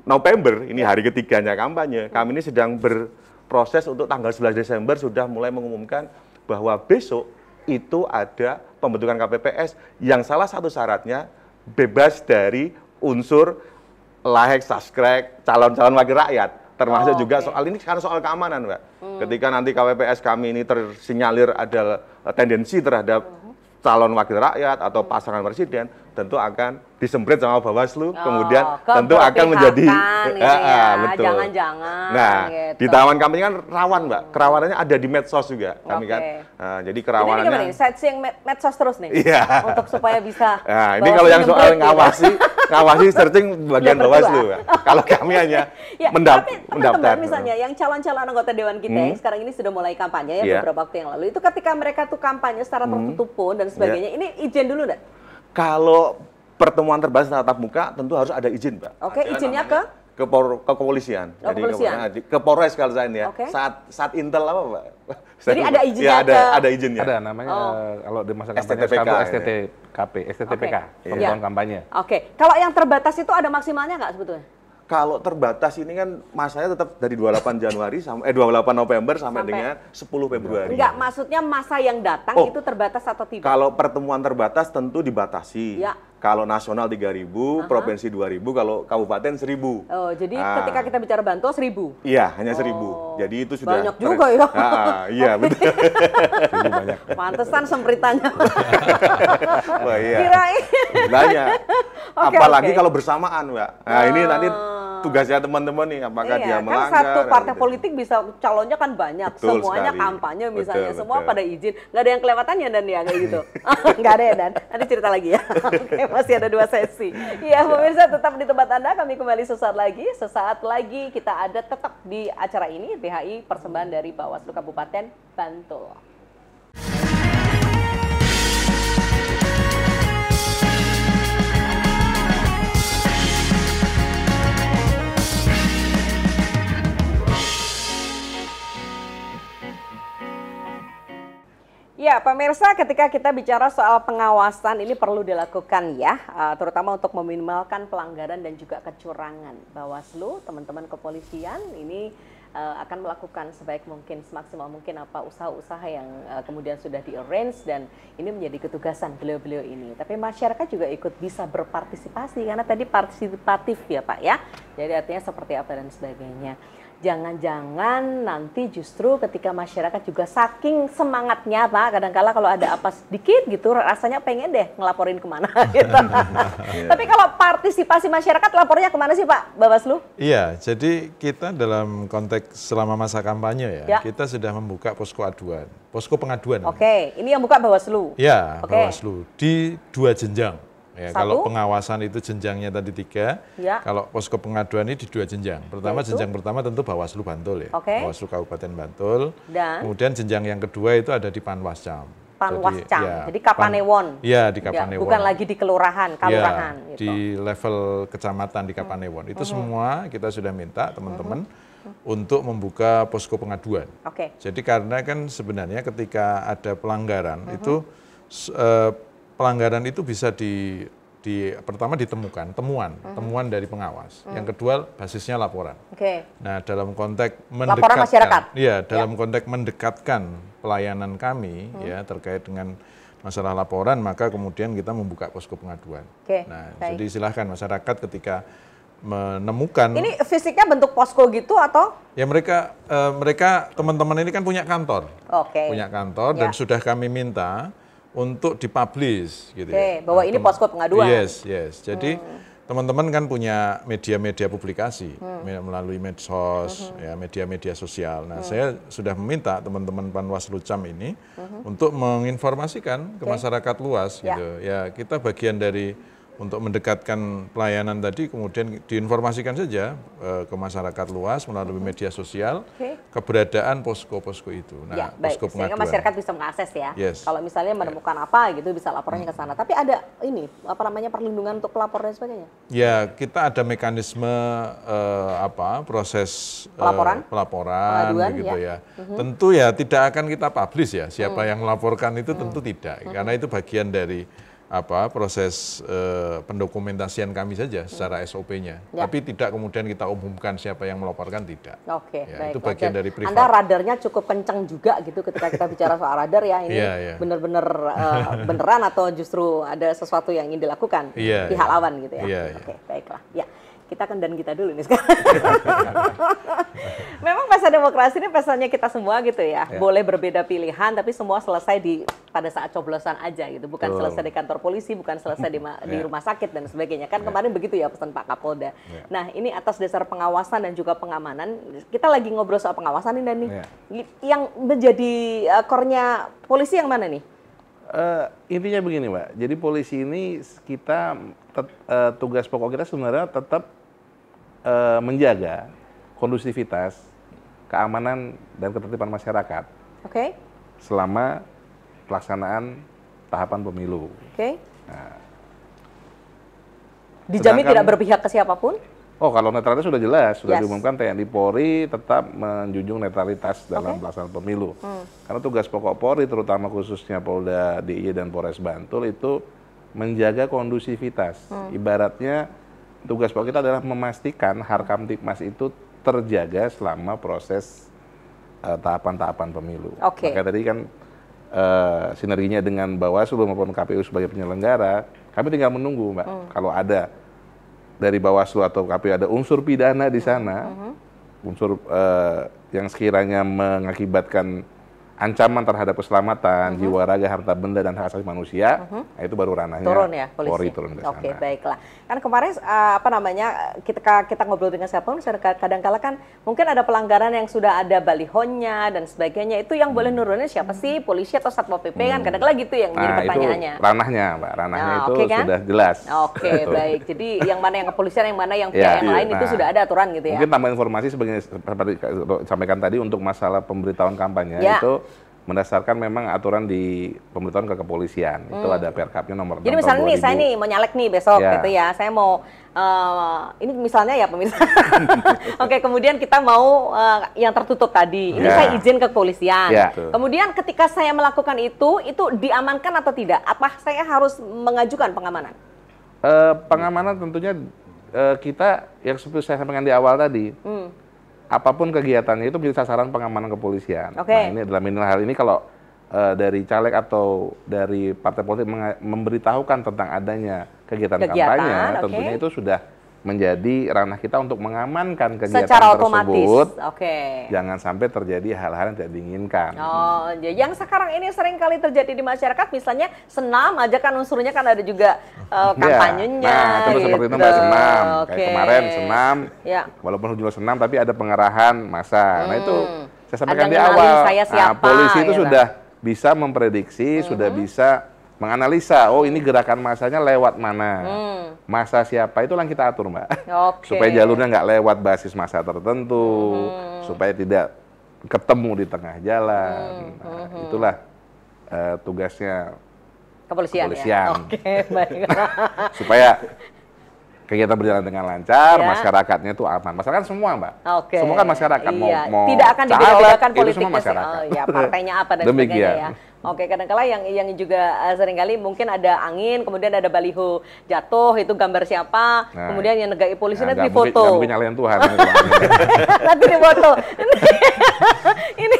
November, ini hari ketiganya kampanye, kami ini sedang berproses untuk tanggal 11 Desember sudah mulai mengumumkan bahwa besok itu ada pembentukan KPPS yang salah satu syaratnya bebas dari unsur lahek, saskrek, calon-calon wakil rakyat. Termasuk juga soal ini karena soal keamanan, Mbak. Ketika nanti KPPS kami ini tersinyalir ada tendensi terhadap calon wakil rakyat atau pasangan presiden, tentu akan disemprit sama Bawaslu, kemudian tentu akan menjadi betul. Jangan-jangan. Nah, gitu. di tahapan kampanye kan rawan, Mbak. Kerawanannya ada di medsos juga, kami kan. Nah, jadi kerawanannya. Ini gimana nih? Setting medsos terus nih. Iya. Untuk supaya bisa. Nah, ini kalau yang soal ngawasi searching bagian Bawaslu, Mbak. Kalau kami hanya tapi mendaftar. teman-teman misalnya yang calon-calon anggota dewan kita yang sekarang ini sudah mulai kampanye ya beberapa waktu yang lalu. Itu ketika mereka tuh kampanye secara tertutup pun dan sebagainya. Ini izin dulu enggak? Kalau pertemuan terbatas tatap muka tentu harus ada izin, Mbak. Oke, izinnya ke kepolisian. Jadi ke Polres kalau saya ya. Saat intel apa, Mbak? Jadi ada izinnya ada izinnya. Ada namanya kalau di masa kampanye STTPK, STTPK, pembentukan kampanye. Oke. Kalau yang terbatas itu ada maksimalnya nggak sebetulnya? Kalau terbatas ini kan masanya tetap dari 28 Januari sampai 28 November sampai dengan 10 Februari. Enggak, maksudnya masa yang datang itu terbatas atau tidak? Kalau pertemuan terbatas tentu dibatasi. Ya. Kalau nasional 3.000, provinsi 2.000, kalau kabupaten 1.000. Oh, jadi ketika kita bicara Bantul 1.000? Iya, hanya 1.000. Jadi itu sudah banyak juga ya. Iya, betul. Banyak. Pantesan sempritannya. Wah, iya. Kirain. Banyak. Apalagi kalau bersamaan, Mbak. Nah, ini nanti tugasnya teman-teman nih, apakah dia melanggar. Kan satu partai politik bisa calonnya kan banyak. Betul semuanya sekali. Kampanye misalnya, Betul, semua betul. pada izin. Nggak ada yang kelewatannya Dan ya kayak gitu. Nggak ada ya Dan. Nanti cerita lagi ya. Oke, masih ada 2 sesi. Iya, pemirsa tetap di tempat Anda. Kami kembali sesaat lagi. Sesaat lagi kita ada tetap di acara ini BHI persembahan dari Bawaslu Kabupaten Bantul. Ya, pemirsa, ketika kita bicara soal pengawasan ini perlu dilakukan ya, terutama untuk meminimalkan pelanggaran dan juga kecurangan. Bawaslu, teman-teman kepolisian ini akan melakukan sebaik mungkin, semaksimal mungkin apa usaha-usaha yang kemudian sudah di-arrange dan ini menjadi ketugasan beliau-beliau ini. Tapi masyarakat juga ikut bisa berpartisipasi karena tadi partisipatif ya Pak ya. Jadi artinya seperti apa dan sebagainya. Jangan-jangan nanti justru ketika masyarakat juga saking semangatnya Pak, kadang-kala kalau ada apa sedikit gitu rasanya pengen deh ngelaporin kemana gitu. Tapi kalau partisipasi masyarakat lapornya kemana sih Pak Bawaslu? Iya, jadi kita dalam konteks selama masa kampanye ya, kita sudah membuka posko aduan, posko pengaduan. Oke, ini yang buka Bawaslu? Ya, Bawaslu di 2 jenjang. Ya, kalau pengawasan itu jenjangnya tadi 3, kalau posko pengaduan ini di 2 jenjang. Pertama, jenjang pertama tentu Bawaslu Bantul ya, Bawaslu Kabupaten Bantul. Dan kemudian jenjang yang kedua itu ada di Panwascam. Jadi Kapanewon. Iya, di Kapanewon. Bukan lagi di kelurahan, kalurahan. Ya, gitu. Di level kecamatan di Kapanewon. Itu semua kita sudah minta teman-teman untuk membuka posko pengaduan. Jadi karena kan sebenarnya ketika ada pelanggaran itu pelanggaran itu bisa pertama ditemukan, temuan dari pengawas. Yang kedua basisnya laporan. Nah, dalam konteks laporan masyarakat. Iya, dalam konteks mendekatkan pelayanan kami ya terkait dengan masalah laporan, maka kemudian kita membuka posko pengaduan. Nah, jadi silahkan masyarakat ketika menemukan. Ini fisiknya bentuk posko gitu atau? Ya mereka teman-teman ini kan punya kantor. Punya kantor dan sudah kami minta untuk dipublish gitu ya. Bahwa ini posko pengaduan. Yes. Jadi teman-teman kan punya media-media publikasi melalui medsos, ya media-media sosial. Nah, saya sudah meminta teman-teman Panwaslu-Cam ini untuk menginformasikan ke masyarakat luas gitu. Ya, kita bagian dari untuk mendekatkan pelayanan tadi, kemudian diinformasikan saja ke masyarakat luas melalui media sosial keberadaan posko-posko itu. Nah, posko pengaduan. Sehingga masyarakat bisa mengakses ya. Kalau misalnya menemukan apa gitu bisa laporannya ke sana. Tapi ada ini perlindungan untuk pelapor dan sebagainya. Ya, kita ada mekanisme proses pelaporan begitu ya. Tentu ya tidak akan kita publish ya. Siapa yang melaporkan itu tentu tidak, karena itu bagian dari proses pendokumentasian kami saja secara SOP-nya. Tapi tidak kemudian kita umumkan siapa yang melaporkan, tidak. Baik. Itu bagian dari privat. Anda radarnya cukup kencang juga gitu ketika kita bicara soal radar ya. Ini benar-benar beneran atau justru ada sesuatu yang ingin dilakukan pihak lawan gitu ya. Baiklah. Ya. Kita kan dan kita dulu nih sekarang. Memang pesta demokrasi ini pestanya kita semua gitu ya. Boleh berbeda pilihan tapi semua selesai pada saat coblosan aja gitu. Bukan selesai di kantor polisi, bukan selesai di rumah sakit dan sebagainya. Kan kemarin begitu ya pesan Pak Kapolda. Nah, ini atas dasar pengawasan dan juga pengamanan. Kita lagi ngobrol soal pengawasan ini dan nih. Yang menjadi core-nya polisi yang mana nih? Intinya begini, Mbak. Jadi polisi ini kita tugas pokok kita sebenarnya tetap menjaga kondusivitas, keamanan dan ketertiban masyarakat. Selama pelaksanaan tahapan pemilu. Nah, dijamin tidak berpihak ke siapapun? Kalau netralitas sudah jelas, sudah diumumkan TNI Polri tetap menjunjung netralitas dalam pelaksanaan pemilu. Karena tugas pokok Polri, terutama khususnya Polda DIY dan Polres Bantul itu menjaga kondusivitas. Ibaratnya tugas pokok kita adalah memastikan Harkam Tipmas itu terjaga selama proses tahapan-tahapan pemilu. Maka tadi kan sinerginya dengan Bawaslu maupun KPU sebagai penyelenggara, kami tinggal menunggu, Mbak. Kalau ada dari Bawaslu atau KPU ada unsur pidana di sana, unsur yang sekiranya mengakibatkan ancaman terhadap keselamatan, jiwa raga, harta benda, dan hak asasi manusia, nah itu baru ranahnya turun ya, polisi. Polri turun ke sana. Baiklah. Kan kemarin kita ngobrol dengan siapa pun, kadang-kala kan mungkin ada pelanggaran yang sudah ada balihonya dan sebagainya. Itu yang boleh nurunin siapa sih? Polisi atau Satpol PP kan? Kadang-kala gitu yang menjadi pertanyaannya. Itu ranahnya, Mbak. Ranahnya itu kan? Sudah jelas. Baik. Jadi yang mana yang kepolisian, yang mana yang pihak yang lain itu sudah ada aturan gitu ya. Mungkin tambah informasi seperti sampaikan tadi untuk masalah pemberitahuan kampanye itu mendasarkan memang aturan di pemberitahuan ke kepolisian. Itu ada Perkapnya nomor 6 Jadi misalnya nih, saya nih mau nyalek nih besok gitu ya. Saya mau ini misalnya ya pemirsa. Kemudian kita mau yang tertutup tadi. Ini saya izin ke kepolisian. Kemudian ketika saya melakukan itu diamankan atau tidak? Apa saya harus mengajukan pengamanan? Pengamanan tentunya kita yang seperti saya sampaikan di awal tadi. Apapun kegiatannya itu menjadi sasaran pengamanan kepolisian. Nah, ini dalam hal ini kalau dari caleg atau dari partai politik memberitahukan tentang adanya kegiatan kampanye, tentunya itu sudah menjadi ranah kita untuk mengamankan kegiatan secara tersebut. Otomatis. Jangan sampai terjadi hal-hal yang tidak diinginkan. Yang sekarang ini sering kali terjadi di masyarakat, misalnya senam aja kan unsurnya kan ada juga kampanyenya. Nah, itu seperti itu Mbak, senam. Kayak kemarin senam, walaupun jumlah senam tapi ada pengarahan massa. Nah itu saya sampaikan di awal. Polisi itu sudah bisa memprediksi, sudah bisa menganalisa, ini gerakan massanya lewat mana, massa siapa, itu yang kita atur, Mbak. Supaya jalurnya nggak lewat basis massa tertentu, supaya tidak ketemu di tengah jalan. Nah, itulah tugasnya kepolisian. Ya? Baik. Supaya kegiatan berjalan dengan lancar, Ya. masyarakatnya itu aman. Masyarakat semua, Mbak. Oke. Semua kan masyarakat Iya. mau Tidak akan caleg, dibedakan itu politiknya semua sih. masyarakat. Oh, ya, partainya apa dan Demikian. sebagainya ya. Oke, kadang-kala yang juga seringkali mungkin ada angin, kemudian ada baliho jatuh, itu gambar siapa, Nah, kemudian yang negai polisi Nah, nanti nggak mungkin- difoto. nggak mungkin nyalain Tuhan. Nanti difoto. Ini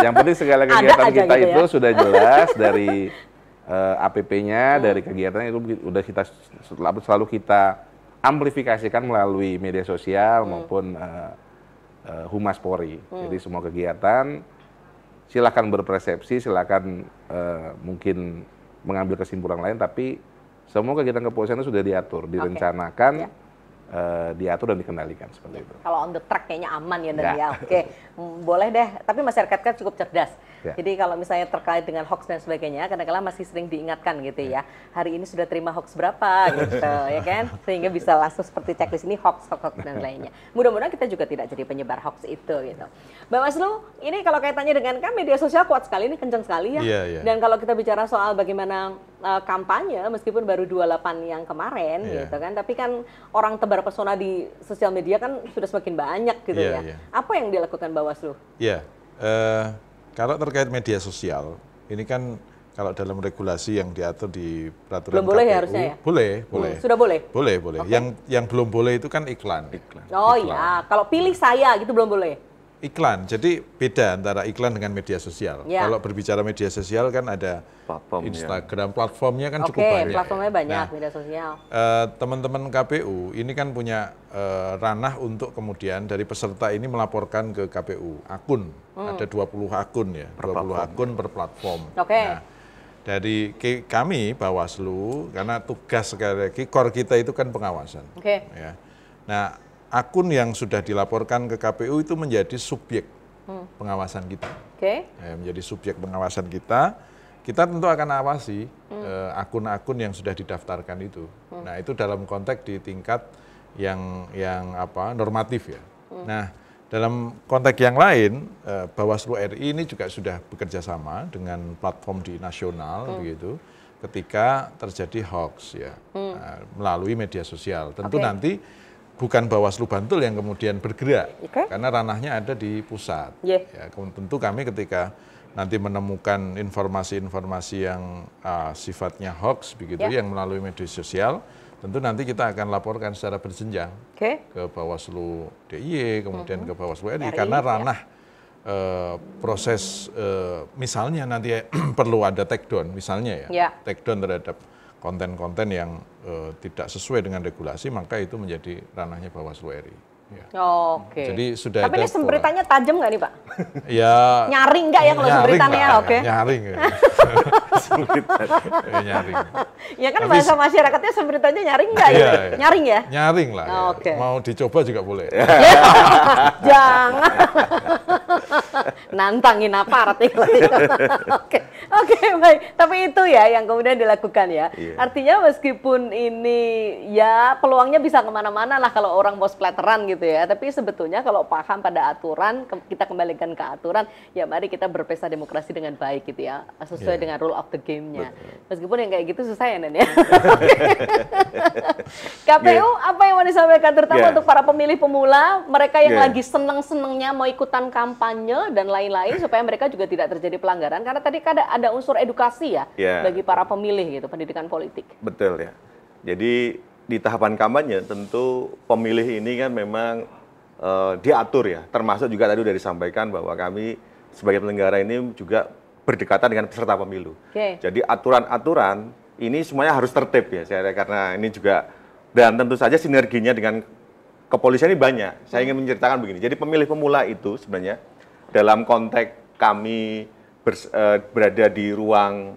Yang penting segala Ada kegiatan aja kita gitu ya. itu sudah jelas dari APP-nya, dari kegiatan itu udah kita selalu kita amplifikasikan melalui media sosial maupun Humas Polri. Jadi semua kegiatan silakan berpersepsi, silakan mungkin mengambil kesimpulan lain, tapi semua kegiatan kepolisian itu sudah diatur, direncanakan, diatur dan dikendalikan seperti itu. kalau on the track kayaknya aman ya, Dan Ya. ya. Oke, boleh deh. Tapi masyarakat kan cukup cerdas. Ya. Jadi kalau misalnya terkait dengan hoax dan sebagainya, kadang-kadang masih sering diingatkan gitu ya. Hari ini sudah terima hoax berapa gitu, ya kan? Sehingga bisa langsung seperti checklist ini hoax dan lainnya. Mudah-mudahan kita juga tidak jadi penyebar hoax itu gitu. Mbak Waslu, ini kalau kaitannya dengan kan media sosial kuat sekali, ini kencang sekali ya. Iya, iya. Dan kalau kita bicara soal bagaimana kampanye, meskipun baru 28 yang kemarin Iya. gitu kan, tapi kan orang tebar pesona di sosial media kan sudah semakin banyak gitu Iya, ya. iya. Apa yang dilakukan Bawaslu? Ya, kalau terkait media sosial, ini kan kalau dalam regulasi yang diatur di peraturan Belum boleh ya KPU, harusnya ya? Boleh, boleh. Sudah boleh? Boleh, boleh. Oke. Yang belum boleh itu kan iklan. Oh Iklan. ya, kalau pilih saya gitu belum boleh. Iklan, jadi beda antara iklan dengan media sosial. Ya. Kalau berbicara media sosial kan ada Platform, ya. Instagram, platformnya kan Oke, cukup banyak. platformnya ya. banyak Nah, media sosial. teman-teman KPU ini kan punya ranah untuk kemudian dari peserta ini melaporkan ke KPU akun. Ada 20 akun ya, 20 akun per platform. Oke. Nah, dari kami Bawaslu, karena tugas sekali lagi core kita itu kan pengawasan. Oke. Ya. Nah, akun yang sudah dilaporkan ke KPU itu menjadi subjek pengawasan kita. Oke. Ya, menjadi subjek pengawasan kita. Kita tentu akan awasi akun-akun yang sudah didaftarkan itu. Nah, itu dalam konteks di tingkat yang normatif ya. Nah, dalam konteks yang lain, Bawaslu RI ini juga sudah bekerja sama dengan platform di nasional begitu, ketika terjadi hoax ya, melalui media sosial. Tentu Oke. nanti bukan Bawaslu Bantul yang kemudian bergerak, Oke. karena ranahnya ada di pusat. Yeah. Ya, tentu kami ketika nanti menemukan informasi-informasi yang sifatnya hoax begitu, Ya. yang melalui media sosial, tentu nanti kita akan laporkan secara berjenjang Oke. ke Bawaslu DIY, kemudian ke Bawaslu RI, RI, karena ya. ranah proses misalnya nanti perlu ada take down misalnya Ya. take down terhadap konten-konten yang tidak sesuai dengan regulasi, maka itu menjadi ranahnya Bawaslu RI. Ya. Oke. Jadi sudah Tapi ada ini semberitannya tajam nggak nih Pak? Ya Nyaring nggak ya kalau semberitannya? lah, Oke. nyaring ya. Nyaring. Ya kan Tapi bahasa masyarakatnya semberitannya nyaring nggak ya? Iya, iya. Nyaring ya? Nyaring lah. ya. Oke. Mau dicoba juga boleh. Jangan. Nantangin aparat ya. Oke. Oke, baik. Tapi itu ya yang kemudian dilakukan ya. Iya. Artinya meskipun ini ya peluangnya bisa kemana-mana lah kalau orang mau splatteran gitu ya. Tapi sebetulnya kalau paham pada aturan, kita kembalikan ke aturan, ya mari kita berpesta demokrasi dengan baik gitu ya. Sesuai Iya. dengan rule of the game-nya. Meskipun yang kayak gitu susah ya Nen ya. KPU apa yang mau disampaikan terutama Yeah. untuk para pemilih pemula, mereka yang Yeah. lagi seneng-senengnya mau ikutan kampanye dan lain-lain supaya mereka juga tidak terjadi pelanggaran karena tadi kan ada unsur edukasi ya Yeah. bagi para pemilih gitu, pendidikan politik. Betul ya. Jadi di tahapan kampanye tentu pemilih ini kan memang diatur ya. Termasuk juga tadi sudah disampaikan bahwa kami sebagai penyelenggara ini juga berdekatan dengan peserta pemilu. Oke. Jadi aturan-aturan ini semuanya harus tertib ya. Karena ini juga dan tentu saja sinerginya dengan kepolisian ini banyak. Saya ingin menceritakan begini. Jadi pemilih pemula itu sebenarnya dalam konteks kami berada di ruang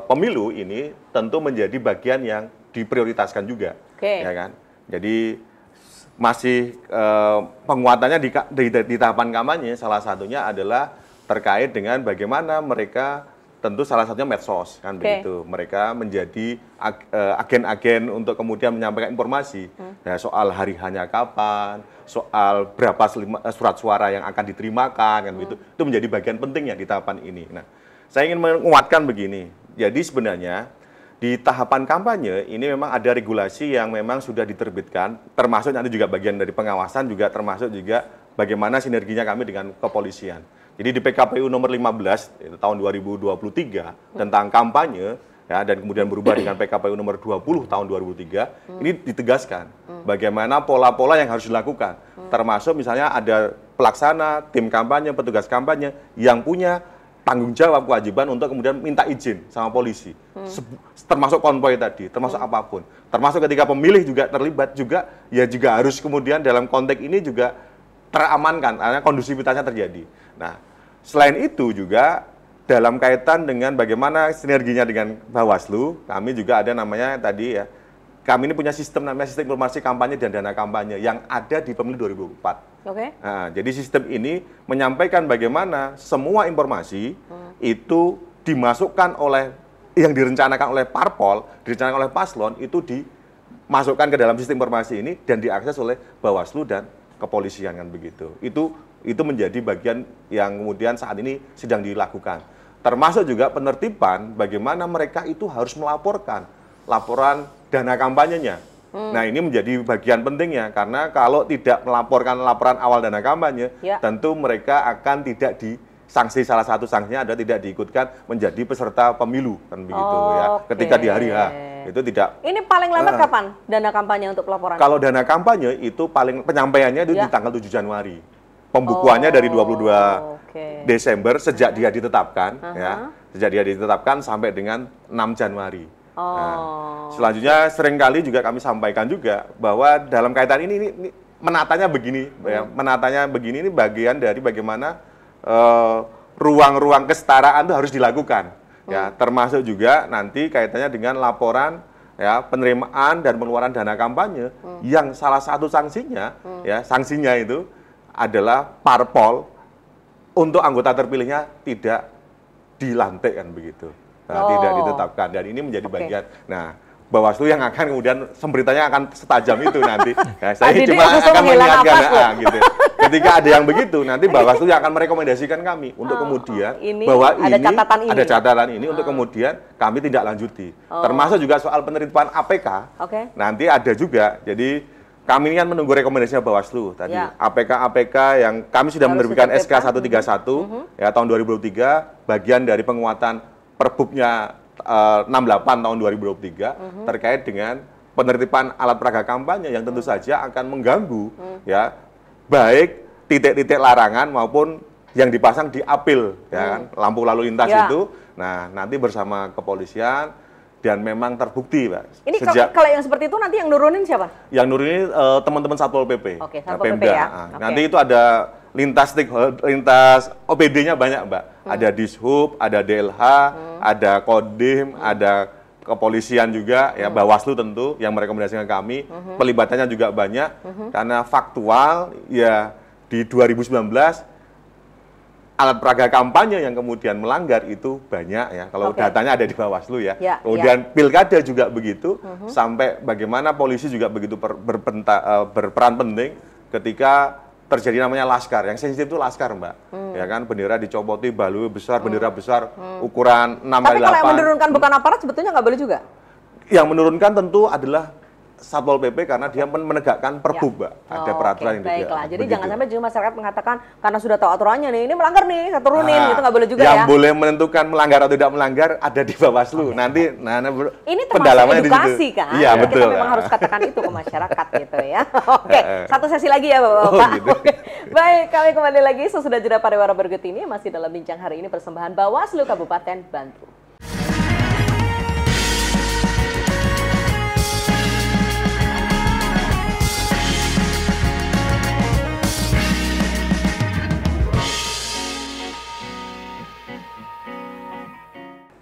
pemilu ini tentu menjadi bagian yang diprioritaskan juga. Oke. Ya kan? Jadi masih penguatannya di tahapan kampanye salah satunya adalah terkait dengan bagaimana mereka tentu salah satunya medsos kan begitu. Mereka menjadi agen-agen untuk kemudian menyampaikan informasi. Nah, soal hari hanya kapan, soal berapa surat suara yang akan diterimakan kan begitu. Itu menjadi bagian pentingnya di tahapan ini. Nah, saya ingin menguatkan begini. Jadi sebenarnya di tahapan kampanye ini memang ada regulasi yang memang sudah diterbitkan, termasuk nanti juga bagian dari pengawasan, juga termasuk juga bagaimana sinerginya kami dengan kepolisian. Jadi di PKPU nomor 15 itu tahun 2023 tentang kampanye, ya, dan kemudian berubah dengan PKPU nomor 20 tahun 2003, ini ditegaskan bagaimana pola-pola yang harus dilakukan, termasuk misalnya ada pelaksana, tim kampanye, petugas kampanye yang punya tanggung jawab, kewajiban untuk kemudian minta izin sama polisi, termasuk konvoy tadi, termasuk apapun, termasuk ketika pemilih juga terlibat juga, ya juga harus kemudian dalam konteks ini juga teramankan, karena kondusivitasnya terjadi. Nah, selain itu juga dalam kaitan dengan bagaimana sinerginya dengan Bawaslu, kami juga ada namanya tadi ya, kami ini punya sistem namanya sistem informasi kampanye dan dana kampanye yang ada di Pemilu 2004. Oke. Nah, jadi sistem ini menyampaikan bagaimana semua informasi itu dimasukkan oleh yang direncanakan oleh parpol, direncanakan oleh paslon itu dimasukkan ke dalam sistem informasi ini dan diakses oleh Bawaslu dan kepolisian kan begitu. Itu menjadi bagian yang kemudian saat ini sedang dilakukan. Termasuk juga penertiban bagaimana mereka itu harus melaporkan laporan dana kampanyenya. Nah, ini menjadi bagian pentingnya karena kalau tidak melaporkan laporan awal dana kampanye, tentu mereka akan tidak disanksi. Salah satu sanksinya adalah tidak diikutkan menjadi peserta pemilu kan begitu ya. Ketika di hari H itu tidak. Ini paling lambat kapan dana kampanye untuk pelaporan? Kalau dana kampanye itu paling penyampaiannya itu di tanggal 7 Januari. Pembukuannya dari 22 Desember sejak dia ditetapkan ya. Sejak dia ditetapkan sampai dengan 6 Januari. Nah, selanjutnya seringkali juga kami sampaikan juga bahwa dalam kaitan ini menatanya begini ya. Menatanya begini ini bagian dari bagaimana ruang-ruang kesetaraan itu harus dilakukan. Ya, termasuk juga nanti kaitannya dengan laporan ya penerimaan dan pengeluaran dana kampanye yang salah satu sanksinya ya sanksinya itu adalah parpol untuk anggota terpilihnya tidak dilantik kan begitu. Nah, tidak ditetapkan dan ini menjadi bagian. Nah, Bawaslu yang akan kemudian semberitanya akan setajam itu nanti. Nah, saya cuma akan mengingatkan gitu. Ketika ada yang begitu, nanti Bawaslu yang akan merekomendasikan kami untuk kemudian bahwa ada catatan ini untuk kemudian kami tidak lanjuti. Termasuk juga soal penerimaan APK. Nanti ada juga. Jadi kami ini kan menunggu rekomendasinya Bawaslu tadi. APK-APK yang kami sudah menerbitkan SK 131 ya tahun 2023 bagian dari penguatan Perbupnya 68 tahun 2023 terkait dengan penertiban alat peraga kampanye yang tentu saja akan mengganggu ya baik titik-titik larangan maupun yang dipasang di apil ya kan lampu lalu lintas itu. Nah, nanti bersama kepolisian dan memang terbukti, Pak. Ini kalau yang seperti itu nanti yang nurunin siapa? Yang nurunin teman-teman Satpol PP. Oke, Satpol PP ya. Nanti itu ada lintas OPD-nya banyak, Mbak. Ada Dishub, ada DLH, ada Kodim, ada kepolisian juga, ya Bawaslu tentu yang merekomendasikan kami. Pelibatannya juga banyak karena faktual ya di 2019 alat peraga kampanye yang kemudian melanggar itu banyak ya. Kalau datanya ada di Bawaslu ya. Kemudian pilkada juga begitu sampai bagaimana polisi juga begitu berperan penting ketika terjadi namanya laskar. Yang sensitif itu laskar, Mbak. Ya kan, bendera dicopoti, baliho besar, bendera besar, ukuran 6x8. Tapi kalau yang menurunkan bukan aparat sebetulnya nggak boleh juga? Yang menurunkan tentu adalah Satpol PP karena dia menegakkan Perbup, Mbak. Ada peraturan yang baiklah. Jadi jangan sampai juga masyarakat mengatakan karena sudah tahu aturannya nih, ini melanggar nih, saya turunin, itu nggak boleh juga yang boleh menentukan melanggar atau tidak melanggar ada di Bawaslu. Nanti ini termasuk edukasi kan? Iya, betul. Kita memang harus katakan itu ke masyarakat gitu ya. Oke, satu sesi lagi ya Bapak-Bapak. Gitu. Baik, kami kembali lagi sesudah jeda pariwara berikut ini masih dalam bincang hari ini persembahan Bawaslu Kabupaten Bantul.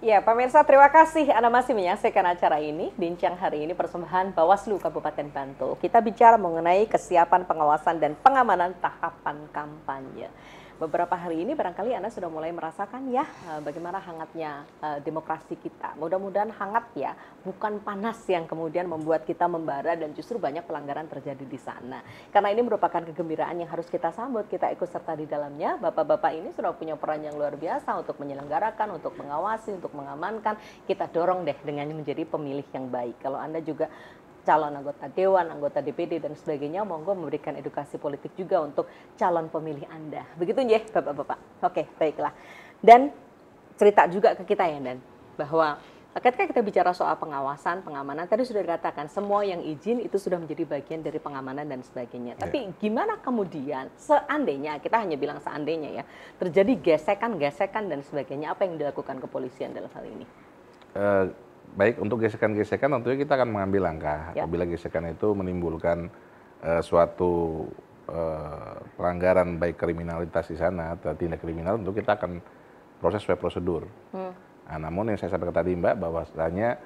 Ya, pemirsa, terima kasih Anda masih menyaksikan acara ini. Bincang hari ini persembahan Bawaslu Kabupaten Bantul. Kita bicara mengenai kesiapan pengawasan dan pengamanan tahapan kampanye. beberapa hari ini barangkali Anda sudah mulai merasakan ya bagaimana hangatnya demokrasi kita. Mudah-mudahan hangat ya, bukan panas yang kemudian membuat kita membara dan justru banyak pelanggaran terjadi di sana. Karena ini merupakan kegembiraan yang harus kita sambut, kita ikut serta di dalamnya. Bapak-bapak ini sudah punya peran yang luar biasa untuk menyelenggarakan, untuk mengawasi, untuk mengamankan. Kita dorong deh dengan menjadi pemilih yang baik. Kalau Anda juga calon anggota dewan, anggota DPD dan sebagainya, monggo memberikan edukasi politik juga untuk calon pemilih Anda. Begitu ya Bapak-bapak. Oke, baiklah. Dan cerita juga ke kita ya Dan, bahwa ketika kita bicara soal pengawasan, pengamanan, tadi sudah dikatakan semua yang izin itu sudah menjadi bagian dari pengamanan dan sebagainya. Tapi gimana kemudian seandainya, kita hanya bilang seandainya ya, terjadi gesekan-gesekan dan sebagainya, apa yang dilakukan kepolisian dalam hal ini? Baik, untuk gesekan-gesekan tentunya kita akan mengambil langkah. Apabila gesekan itu menimbulkan suatu pelanggaran baik kriminalitas di sana atau tindak kriminal, tentu kita akan proses sesuai prosedur. Nah, namun yang saya sampaikan tadi Mbak, bahwasanya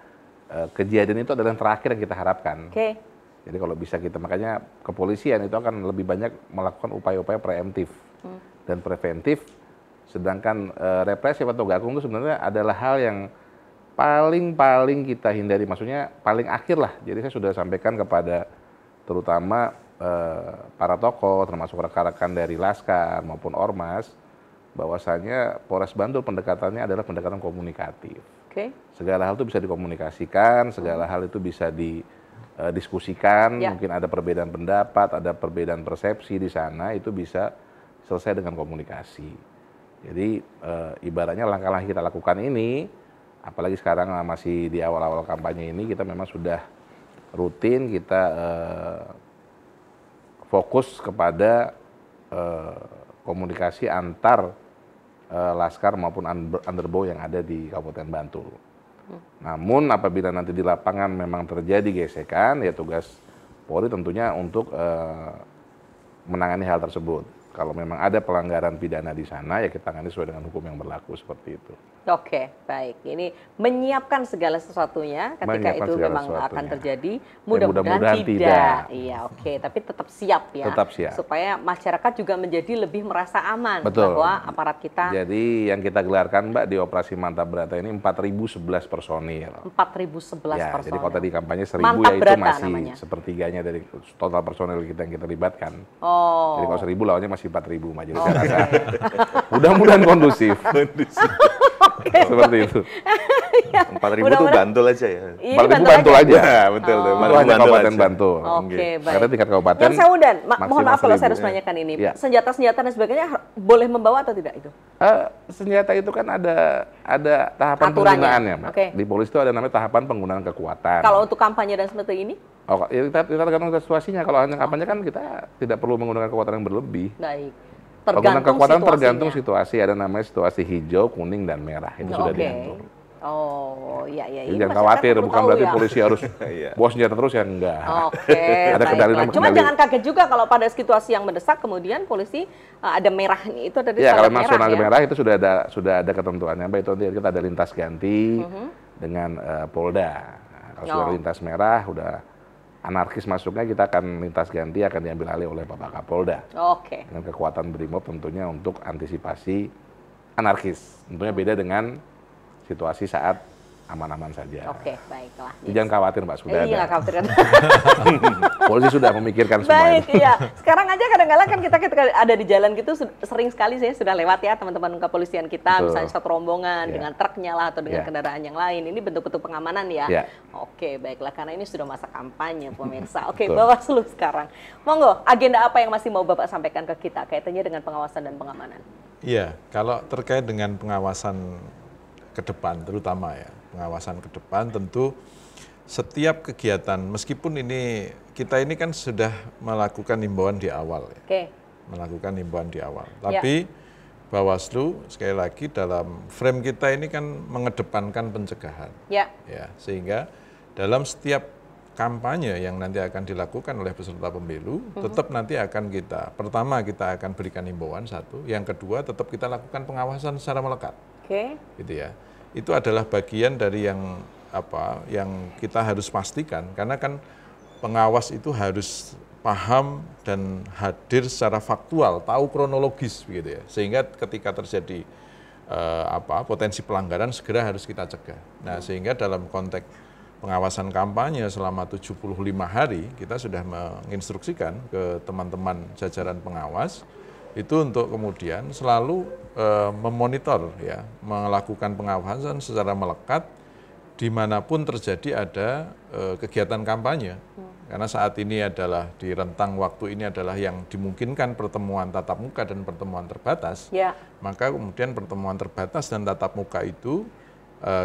kejadian itu adalah yang terakhir yang kita harapkan. Jadi kalau bisa kita, makanya kepolisian itu akan lebih banyak melakukan upaya-upaya preemptif dan preventif, sedangkan represif atau gakum itu sebenarnya adalah hal yang paling kita hindari, maksudnya paling akhir lah. Jadi saya sudah sampaikan kepada terutama para tokoh, termasuk rekan-rekan dari Laskar maupun Ormas, bahwasanya Polres Bantul pendekatannya adalah pendekatan komunikatif. Segala hal itu bisa dikomunikasikan, segala hal itu bisa didiskusikan, mungkin ada perbedaan pendapat, ada perbedaan persepsi di sana, itu bisa selesai dengan komunikasi. Jadi ibaratnya langkah-langkah kita lakukan ini, apalagi sekarang masih di awal-awal kampanye ini, kita memang sudah rutin, kita fokus kepada komunikasi antar Laskar maupun Underbow yang ada di Kabupaten Bantul. Namun apabila nanti di lapangan memang terjadi gesekan, ya tugas Polri tentunya untuk menangani hal tersebut. Kalau memang ada pelanggaran pidana di sana, ya kita tangani sesuai dengan hukum yang berlaku, seperti itu. Oke, baik. Ini menyiapkan segala sesuatunya ketika itu memang akan terjadi. Mudah-mudahan tidak. Iya, oke. Tapi tetap siap ya. Tetap siap. Supaya masyarakat juga menjadi lebih merasa aman. Betul. Bahwa aparat kita. Jadi yang kita gelarkan Mbak di Operasi Mantap Berata ini 4.011 personil. 4.011 ya, personil. Jadi kalau tadi kampanye 1.000 Mantap ya itu Berata masih namanya. sepertiganya dari total personil kita yang kita libatkan. Oh. Jadi kalau 1.000 lawannya masih 4.000 Mbak. Jadi saya rasa mudah-mudahan kondusif. Seperti itu. 4.000 itu Bantul aja ya. 4.000 Bantul aja. Betul. Oh. Itu hanya Kabupaten Bantul. Oke, baik. Karena tingkat kabupaten. Yang saya undang, mohon maaf kalau saya harus menanyakan ini. Ya. Senjata-senjata dan sebagainya boleh membawa atau tidak itu? Senjata itu kan ada tahapan penggunaannya, Mbak. Di polisi itu ada namanya tahapan penggunaan kekuatan. Kalau untuk kampanye dan seperti ini? Oh, ya kita tergantung situasinya. Kalau hanya kampanye kan kita tidak perlu menggunakan kekuatan yang berlebih. Baik. Penggunaan kekuatan tergantung situasi. Ada namanya situasi hijau, kuning, dan merah. Itu sudah diatur. Oh, iya. Jadi jangan khawatir, bukan berarti polisi harus bawa senjata terus ya, enggak. Oke, ada kendali. Cuma jangan kaget juga kalau pada situasi yang mendesak kemudian polisi ada merah itu ada di kalau masuk zona merah itu sudah ada ketentuannya. Mbak, itu nanti kita ada lintas ganti dengan Polda. Kalau sudah lintas merah, udah anarkis masuknya, kita akan lintas ganti, akan diambil alih oleh Bapak Kapolda. Dengan kekuatan BRIMOB tentunya untuk antisipasi anarkis. Tentunya beda dengan situasi saat aman-aman saja. Oke, baiklah. Jangan khawatir, Mbak, sudah ada. Iya, khawatir. Polisi sudah memikirkan semua. Baik, iya. Sekarang aja kadang-kadang kan kita ada di jalan gitu, sering sekali saya sudah lewat ya teman-teman kepolisian kita, misalnya satu rombongan dengan truknya lah atau dengan kendaraan yang lain. Ini bentuk-bentuk pengamanan ya. Oke, baiklah, karena ini sudah masa kampanye, pemirsa. Oke, Bawaslu sekarang. Monggo, agenda apa yang masih mau Bapak sampaikan ke kita kaitannya dengan pengawasan dan pengamanan? Iya, kalau terkait dengan pengawasan ke depan terutama ya, pengawasan ke depan tentu setiap kegiatan, meskipun ini kita ini kan sudah melakukan himbauan di awal ya, melakukan himbauan di awal, tapi Bawaslu sekali lagi dalam frame kita ini kan mengedepankan pencegahan, ya, sehingga dalam setiap kampanye yang nanti akan dilakukan oleh peserta pemilu, tetap nanti akan pertama kita akan berikan himbauan satu, yang kedua tetap kita lakukan pengawasan secara melekat. Gitu ya. Itu adalah bagian dari yang kita harus pastikan, karena kan pengawas itu harus paham dan hadir secara faktual, tahu kronologis begitu ya. Sehingga ketika terjadi potensi pelanggaran segera harus kita cegah. Nah, sehingga dalam konteks pengawasan kampanye selama 75 hari kita sudah menginstruksikan ke teman-teman jajaran pengawas itu untuk kemudian selalu memonitor ya, melakukan pengawasan secara melekat dimanapun terjadi ada kegiatan kampanye. Karena saat ini adalah di rentang waktu ini adalah yang dimungkinkan pertemuan tatap muka dan pertemuan terbatas. Ya. Maka kemudian pertemuan terbatas dan tatap muka itu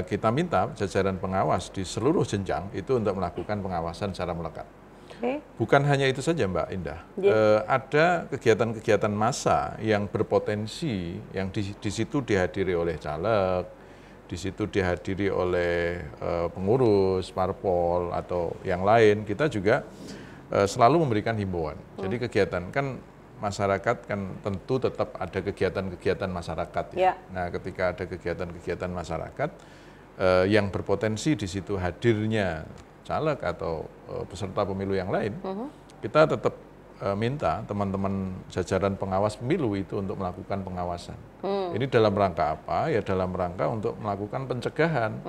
kita minta jajaran pengawas di seluruh jenjang itu untuk melakukan pengawasan secara melekat. Okay. Bukan hanya itu saja Mbak Indah, ada kegiatan-kegiatan massa yang berpotensi yang di situ dihadiri oleh caleg, di situ dihadiri oleh pengurus, parpol atau yang lain, kita juga selalu memberikan himbauan. Jadi kegiatan kan masyarakat kan tentu tetap ada kegiatan-kegiatan masyarakat ya. Nah, ketika ada kegiatan-kegiatan masyarakat yang berpotensi di situ hadirnya caleg atau peserta pemilu yang lain, kita tetap minta teman-teman jajaran pengawas pemilu itu untuk melakukan pengawasan. Ini dalam rangka apa? Ya dalam rangka untuk melakukan pencegahan.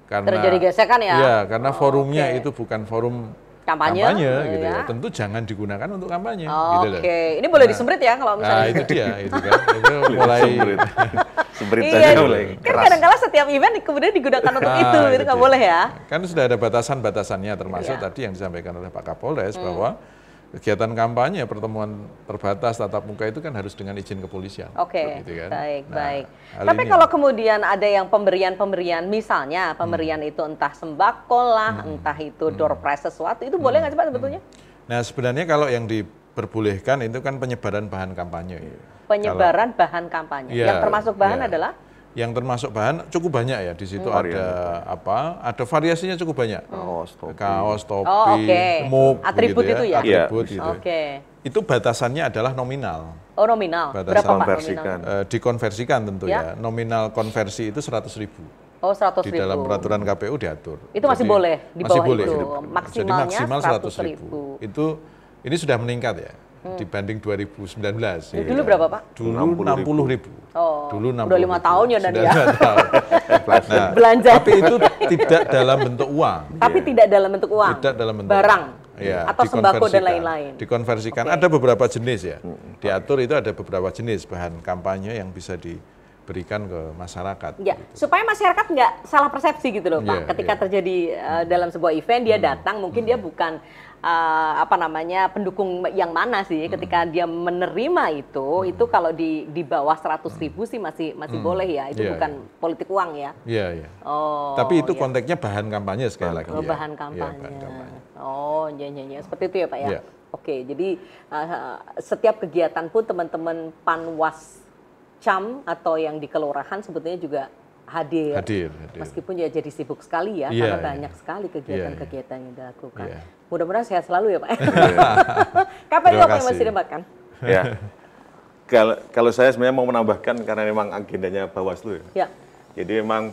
Karena terjadi gesekan ya? Ya, karena forumnya itu bukan forum kampanye gitu ya. Tentu jangan digunakan untuk kampanye. Oke, ini boleh disembrit ya kalau misalnya. Nah, itu dia, itu kan. Itu mulai sembrit saja mulai kan kadang-kadang setiap event kemudian digunakan untuk itu nggak boleh ya. Kan sudah ada batasan-batasannya termasuk tadi yang disampaikan oleh Pak Kapolres bahwa kegiatan kampanye, pertemuan terbatas, tatap muka itu kan harus dengan izin kepolisian. Oke, gitu kan? baik. Tapi kalau kemudian ada yang pemberian-pemberian, misalnya pemberian itu entah sembako lah, entah itu door prize sesuatu, itu boleh nggak sih Pak sebetulnya? Nah sebenarnya kalau yang diperbolehkan itu kan penyebaran bahan kampanye. Penyebaran bahan kampanye. Yang termasuk bahan adalah? Yang termasuk bahan cukup banyak ya, di situ ada ada variasinya cukup banyak. Kaos, topi, mug, atribut gitu ya? Atribut gitu. Itu batasannya adalah nominal. Oh nominal, berapa Pak nominal? Dikonversikan tentu ya, nominal konversi itu 100.000. Oh 100.000. Di dalam peraturan KPU diatur. Itu masih boleh di bawah itu? Jadi maksimal 100.000. Itu, ini sudah meningkat ya. Dibanding 2019. Dulu berapa Pak? Dulu 60.000. Oh, dulu 60.000. Udah 5 tahun ya dan ya. Nah, belanja. Tapi itu tidak dalam bentuk uang. Tapi tidak dalam bentuk uang. Tidak dalam bentuk barang. Ya, atau sembako dan lain-lain. Dikonversikan. Ada beberapa jenis ya. Diatur itu ada beberapa jenis bahan kampanye yang bisa diberikan ke masyarakat. Ya, gitu. Supaya masyarakat nggak salah persepsi gitu loh Pak. Ketika terjadi dalam sebuah event dia datang, mungkin dia bukan pendukung yang mana sih. Ketika dia menerima itu kalau di bawah 100.000 sih masih boleh ya. Itu bukan politik uang ya. Iya. Oh. Tapi itu konteksnya bahan kampanye sekali lagi. Oh, bahan kampanye. Oh, iya. Seperti itu ya Pak ya. Oke, jadi setiap kegiatan pun teman-teman Panwas Cam atau yang di kelurahan sebetulnya juga hadir. Meskipun ya jadi sibuk sekali ya, karena banyak sekali kegiatan-kegiatan yang dilakukan. Mudah-mudahan sehat selalu ya Pak. Kapan apa yang masih didapatkan? Ya. Kalau saya sebenarnya mau menambahkan karena memang agendanya Bawaslu ya. Jadi memang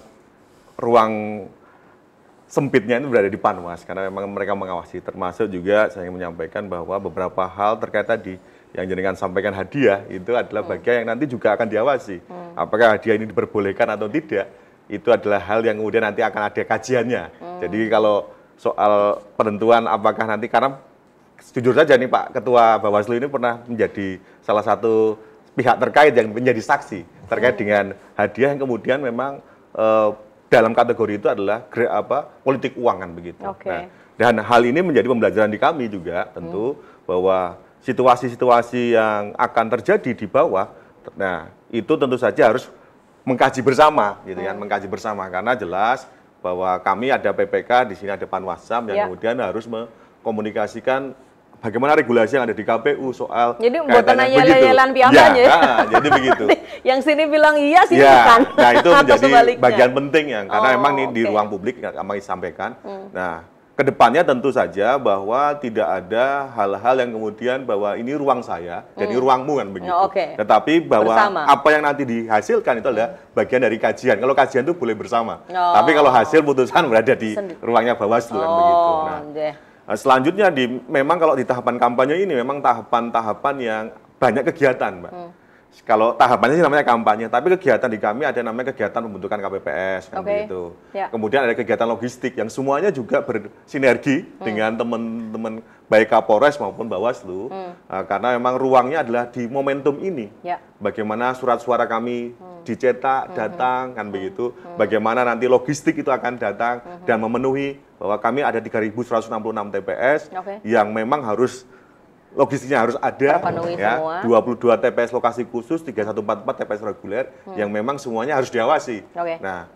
ruang sempitnya itu berada di Panwas karena memang mereka mengawasi. Termasuk juga saya ingin menyampaikan bahwa beberapa hal terkait tadi yang jenengan sampaikan hadiah itu adalah bagian yang nanti juga akan diawasi. Apakah hadiah ini diperbolehkan atau tidak, itu adalah hal yang kemudian nanti akan ada kajiannya. Jadi kalau soal penentuan apakah nanti, karena jujur saja nih Pak Ketua Bawaslu ini pernah menjadi salah satu pihak terkait yang menjadi saksi terkait dengan hadiah yang kemudian memang dalam kategori itu adalah politik uang kan begitu. Nah, dan hal ini menjadi pembelajaran di kami juga tentu bahwa situasi-situasi yang akan terjadi di bawah, nah itu tentu saja harus mengkaji bersama, gitu kan, mengkaji bersama karena jelas bahwa kami ada PPK, di sini ada Panwascam yang kemudian harus mengkomunikasikan bagaimana regulasi yang ada di KPU soal jadi buatan nanya-nyanyian piambanya. Jadi begitu. Yang sini bilang iya, sini bukan. Nah itu menjadi bagian penting ya, karena memang ini di ruang publik kami sampaikan. Nah kedepannya tentu saja bahwa tidak ada hal-hal yang kemudian bahwa ini ruang saya, jadi ruangmu kan begitu. Tetapi bahwa apa yang nanti dihasilkan itu adalah bagian dari kajian. Kalau kajian itu boleh bersama. Tapi kalau hasil putusan berada di ruangnya Bawaslu kan begitu. Nah, Nah, selanjutnya memang kalau di tahapan kampanye ini memang tahapan-tahapan yang banyak kegiatan, Mbak. Kalau tahapannya sih namanya kampanye, tapi kegiatan di kami ada namanya kegiatan pembentukan KPPS kan begitu. Ya. Kemudian ada kegiatan logistik yang semuanya juga bersinergi dengan teman-teman baik Kapolres maupun Bawaslu, karena memang ruangnya adalah di momentum ini. Ya. Bagaimana surat suara kami dicetak, datang kan begitu. Bagaimana nanti logistik itu akan datang dan memenuhi bahwa kami ada 3.166 TPS yang memang harus logistiknya harus ada, terpenuhi ya, semua. 22 TPS lokasi khusus, 3144 TPS reguler, yang memang semuanya harus diawasi. Nah,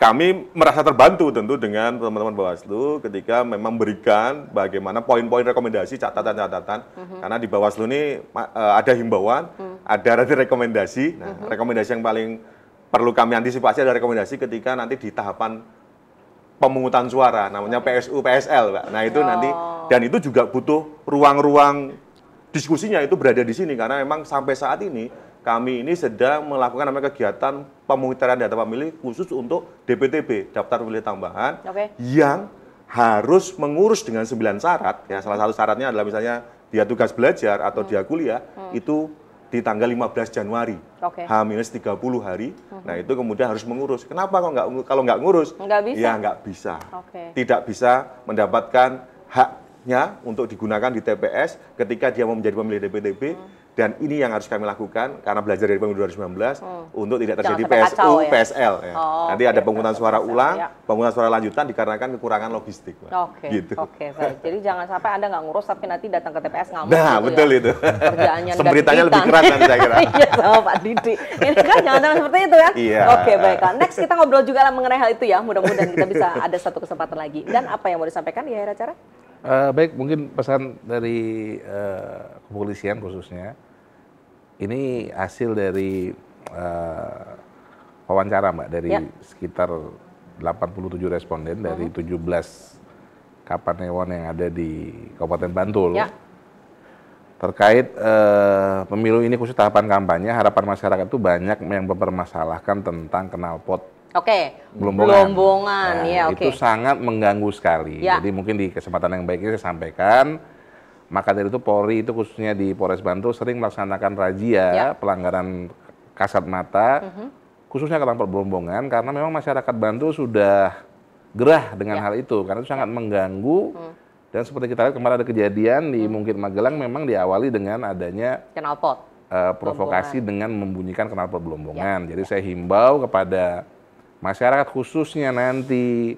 kami merasa terbantu tentu dengan teman-teman Bawaslu ketika memang memberikan bagaimana poin-poin rekomendasi, catatan-catatan, karena di Bawaslu ini ada himbauan, ada rekomendasi. Nah, rekomendasi yang paling perlu kami antisipasi adalah rekomendasi ketika nanti di tahapan pemungutan suara, namanya PSU, PSL, Pak. Nah itu nanti, dan itu juga butuh ruang-ruang diskusinya itu berada di sini, karena memang sampai saat ini, kami ini sedang melakukan namanya kegiatan pemungutan data pemilih khusus untuk DPTB, Daftar Pemilih Tambahan, yang harus mengurus dengan 9 syarat, ya salah satu syaratnya adalah misalnya dia tugas belajar atau dia kuliah, itu di tanggal 15 Januari, H-30 hari, nah itu kemudian harus mengurus. Kenapa kalau nggak ngurus? Nggak bisa. Ya nggak bisa. Tidak bisa mendapatkan haknya untuk digunakan di TPS ketika dia mau menjadi pemilih DPTB, dan ini yang harus kami lakukan karena belajar dari pemilu 2019 untuk tidak terjadi PSU, ya? PSL. Ya. Nanti ada pemungutan suara ulang, pemungutan suara lanjutan dikarenakan kekurangan logistik. Gitu. Baik. Jadi jangan sampai Anda nggak ngurus tapi nanti datang ke TPS ngamuk. Nah, gitu betul ya. itu. Kerjaannya Semberitanya lebih keras nanti saya kira. Iya, sama Pak Didi. Ini kan jangan sampai seperti itu ya. Iya. Oke, baiklah. Next kita ngobrol juga mengenai hal itu ya. Mudah-mudahan kita bisa ada satu kesempatan lagi. Dan apa yang mau disampaikan di akhir acara? Baik, mungkin pesan dari kepolisian khususnya. Ini hasil dari wawancara, Mbak, dari sekitar 87 responden dari 17 Kapanewon yang ada di Kabupaten Bantul. Terkait pemilu ini khusus tahapan kampanye, harapan masyarakat itu banyak yang mempermasalahkan tentang knalpot. Gelombongan. Itu sangat mengganggu sekali. Jadi mungkin di kesempatan yang baik ini saya sampaikan, maka dari itu Polri itu khususnya di Polres Bantul sering melaksanakan razia pelanggaran kasat mata, khususnya knalpot gelombongan, karena memang masyarakat Bantul sudah gerah dengan hal itu, karena itu sangat mengganggu. Dan seperti kita lihat kemarin ada kejadian di mungkin Magelang, memang diawali dengan adanya knalpot provokasi dengan membunyikan knalpot gelombongan. Jadi saya himbau kepada masyarakat khususnya nanti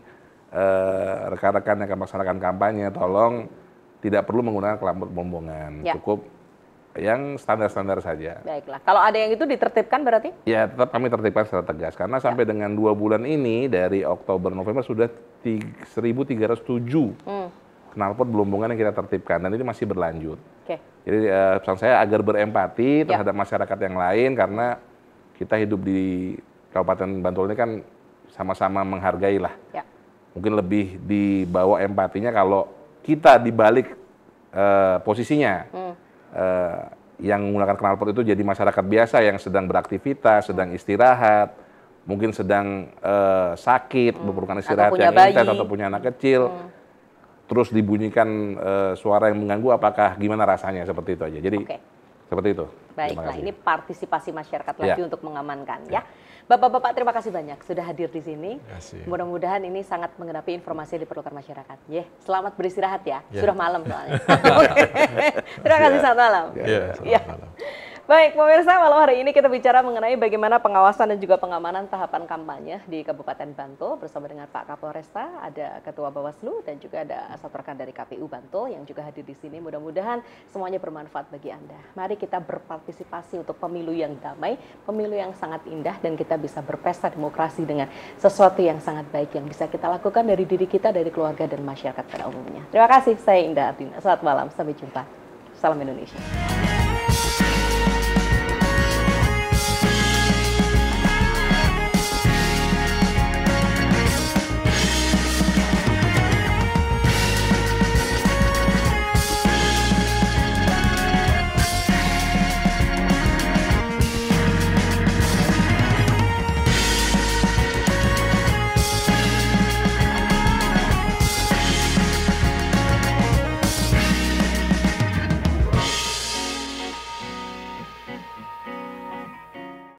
rekan-rekan yang akan melaksanakan kampanye, tolong tidak perlu menggunakan knalpot gelombongan, cukup yang standar-standar saja. Baiklah, kalau ada yang itu ditertibkan berarti? Ya, tetap kami tertibkan secara tegas, karena sampai dengan 2 bulan ini, dari Oktober, November, sudah 1.307 knalpot gelombongan yang kita tertibkan, dan ini masih berlanjut. Jadi pesan saya agar berempati terhadap masyarakat yang lain, karena kita hidup di Kabupaten Bantul ini kan sama-sama menghargai lah. Mungkin lebih dibawa empatinya kalau kita dibalik posisinya, yang menggunakan knalpot itu jadi masyarakat biasa yang sedang beraktivitas, sedang istirahat, mungkin sedang sakit, memerlukan istirahat yang intens, atau punya anak kecil, terus dibunyikan suara yang mengganggu, apakah gimana rasanya, seperti itu aja. Jadi seperti itu. Baiklah, ini partisipasi masyarakat lagi untuk mengamankan ya. Bapak-bapak, terima kasih banyak sudah hadir di sini. Mudah-mudahan ini sangat menggenapi informasi yang diperlukan masyarakat. Selamat beristirahat ya. Sudah malam soalnya. Terima kasih, selamat malam. Selamat malam. Baik, pemirsa, malam hari ini kita bicara mengenai bagaimana pengawasan dan juga pengamanan tahapan kampanye di Kabupaten Bantul bersama dengan Pak Kapolresta, ada Ketua Bawaslu, dan juga ada satu rekan dari KPU Bantul yang juga hadir di sini. Mudah-mudahan semuanya bermanfaat bagi Anda. Mari kita berpartisipasi untuk pemilu yang damai, pemilu yang sangat indah, dan kita bisa berpesta demokrasi dengan sesuatu yang sangat baik yang bisa kita lakukan dari diri kita, dari keluarga, dan masyarakat pada umumnya. Terima kasih, saya Indah Ardina. Selamat malam, sampai jumpa. Salam Indonesia.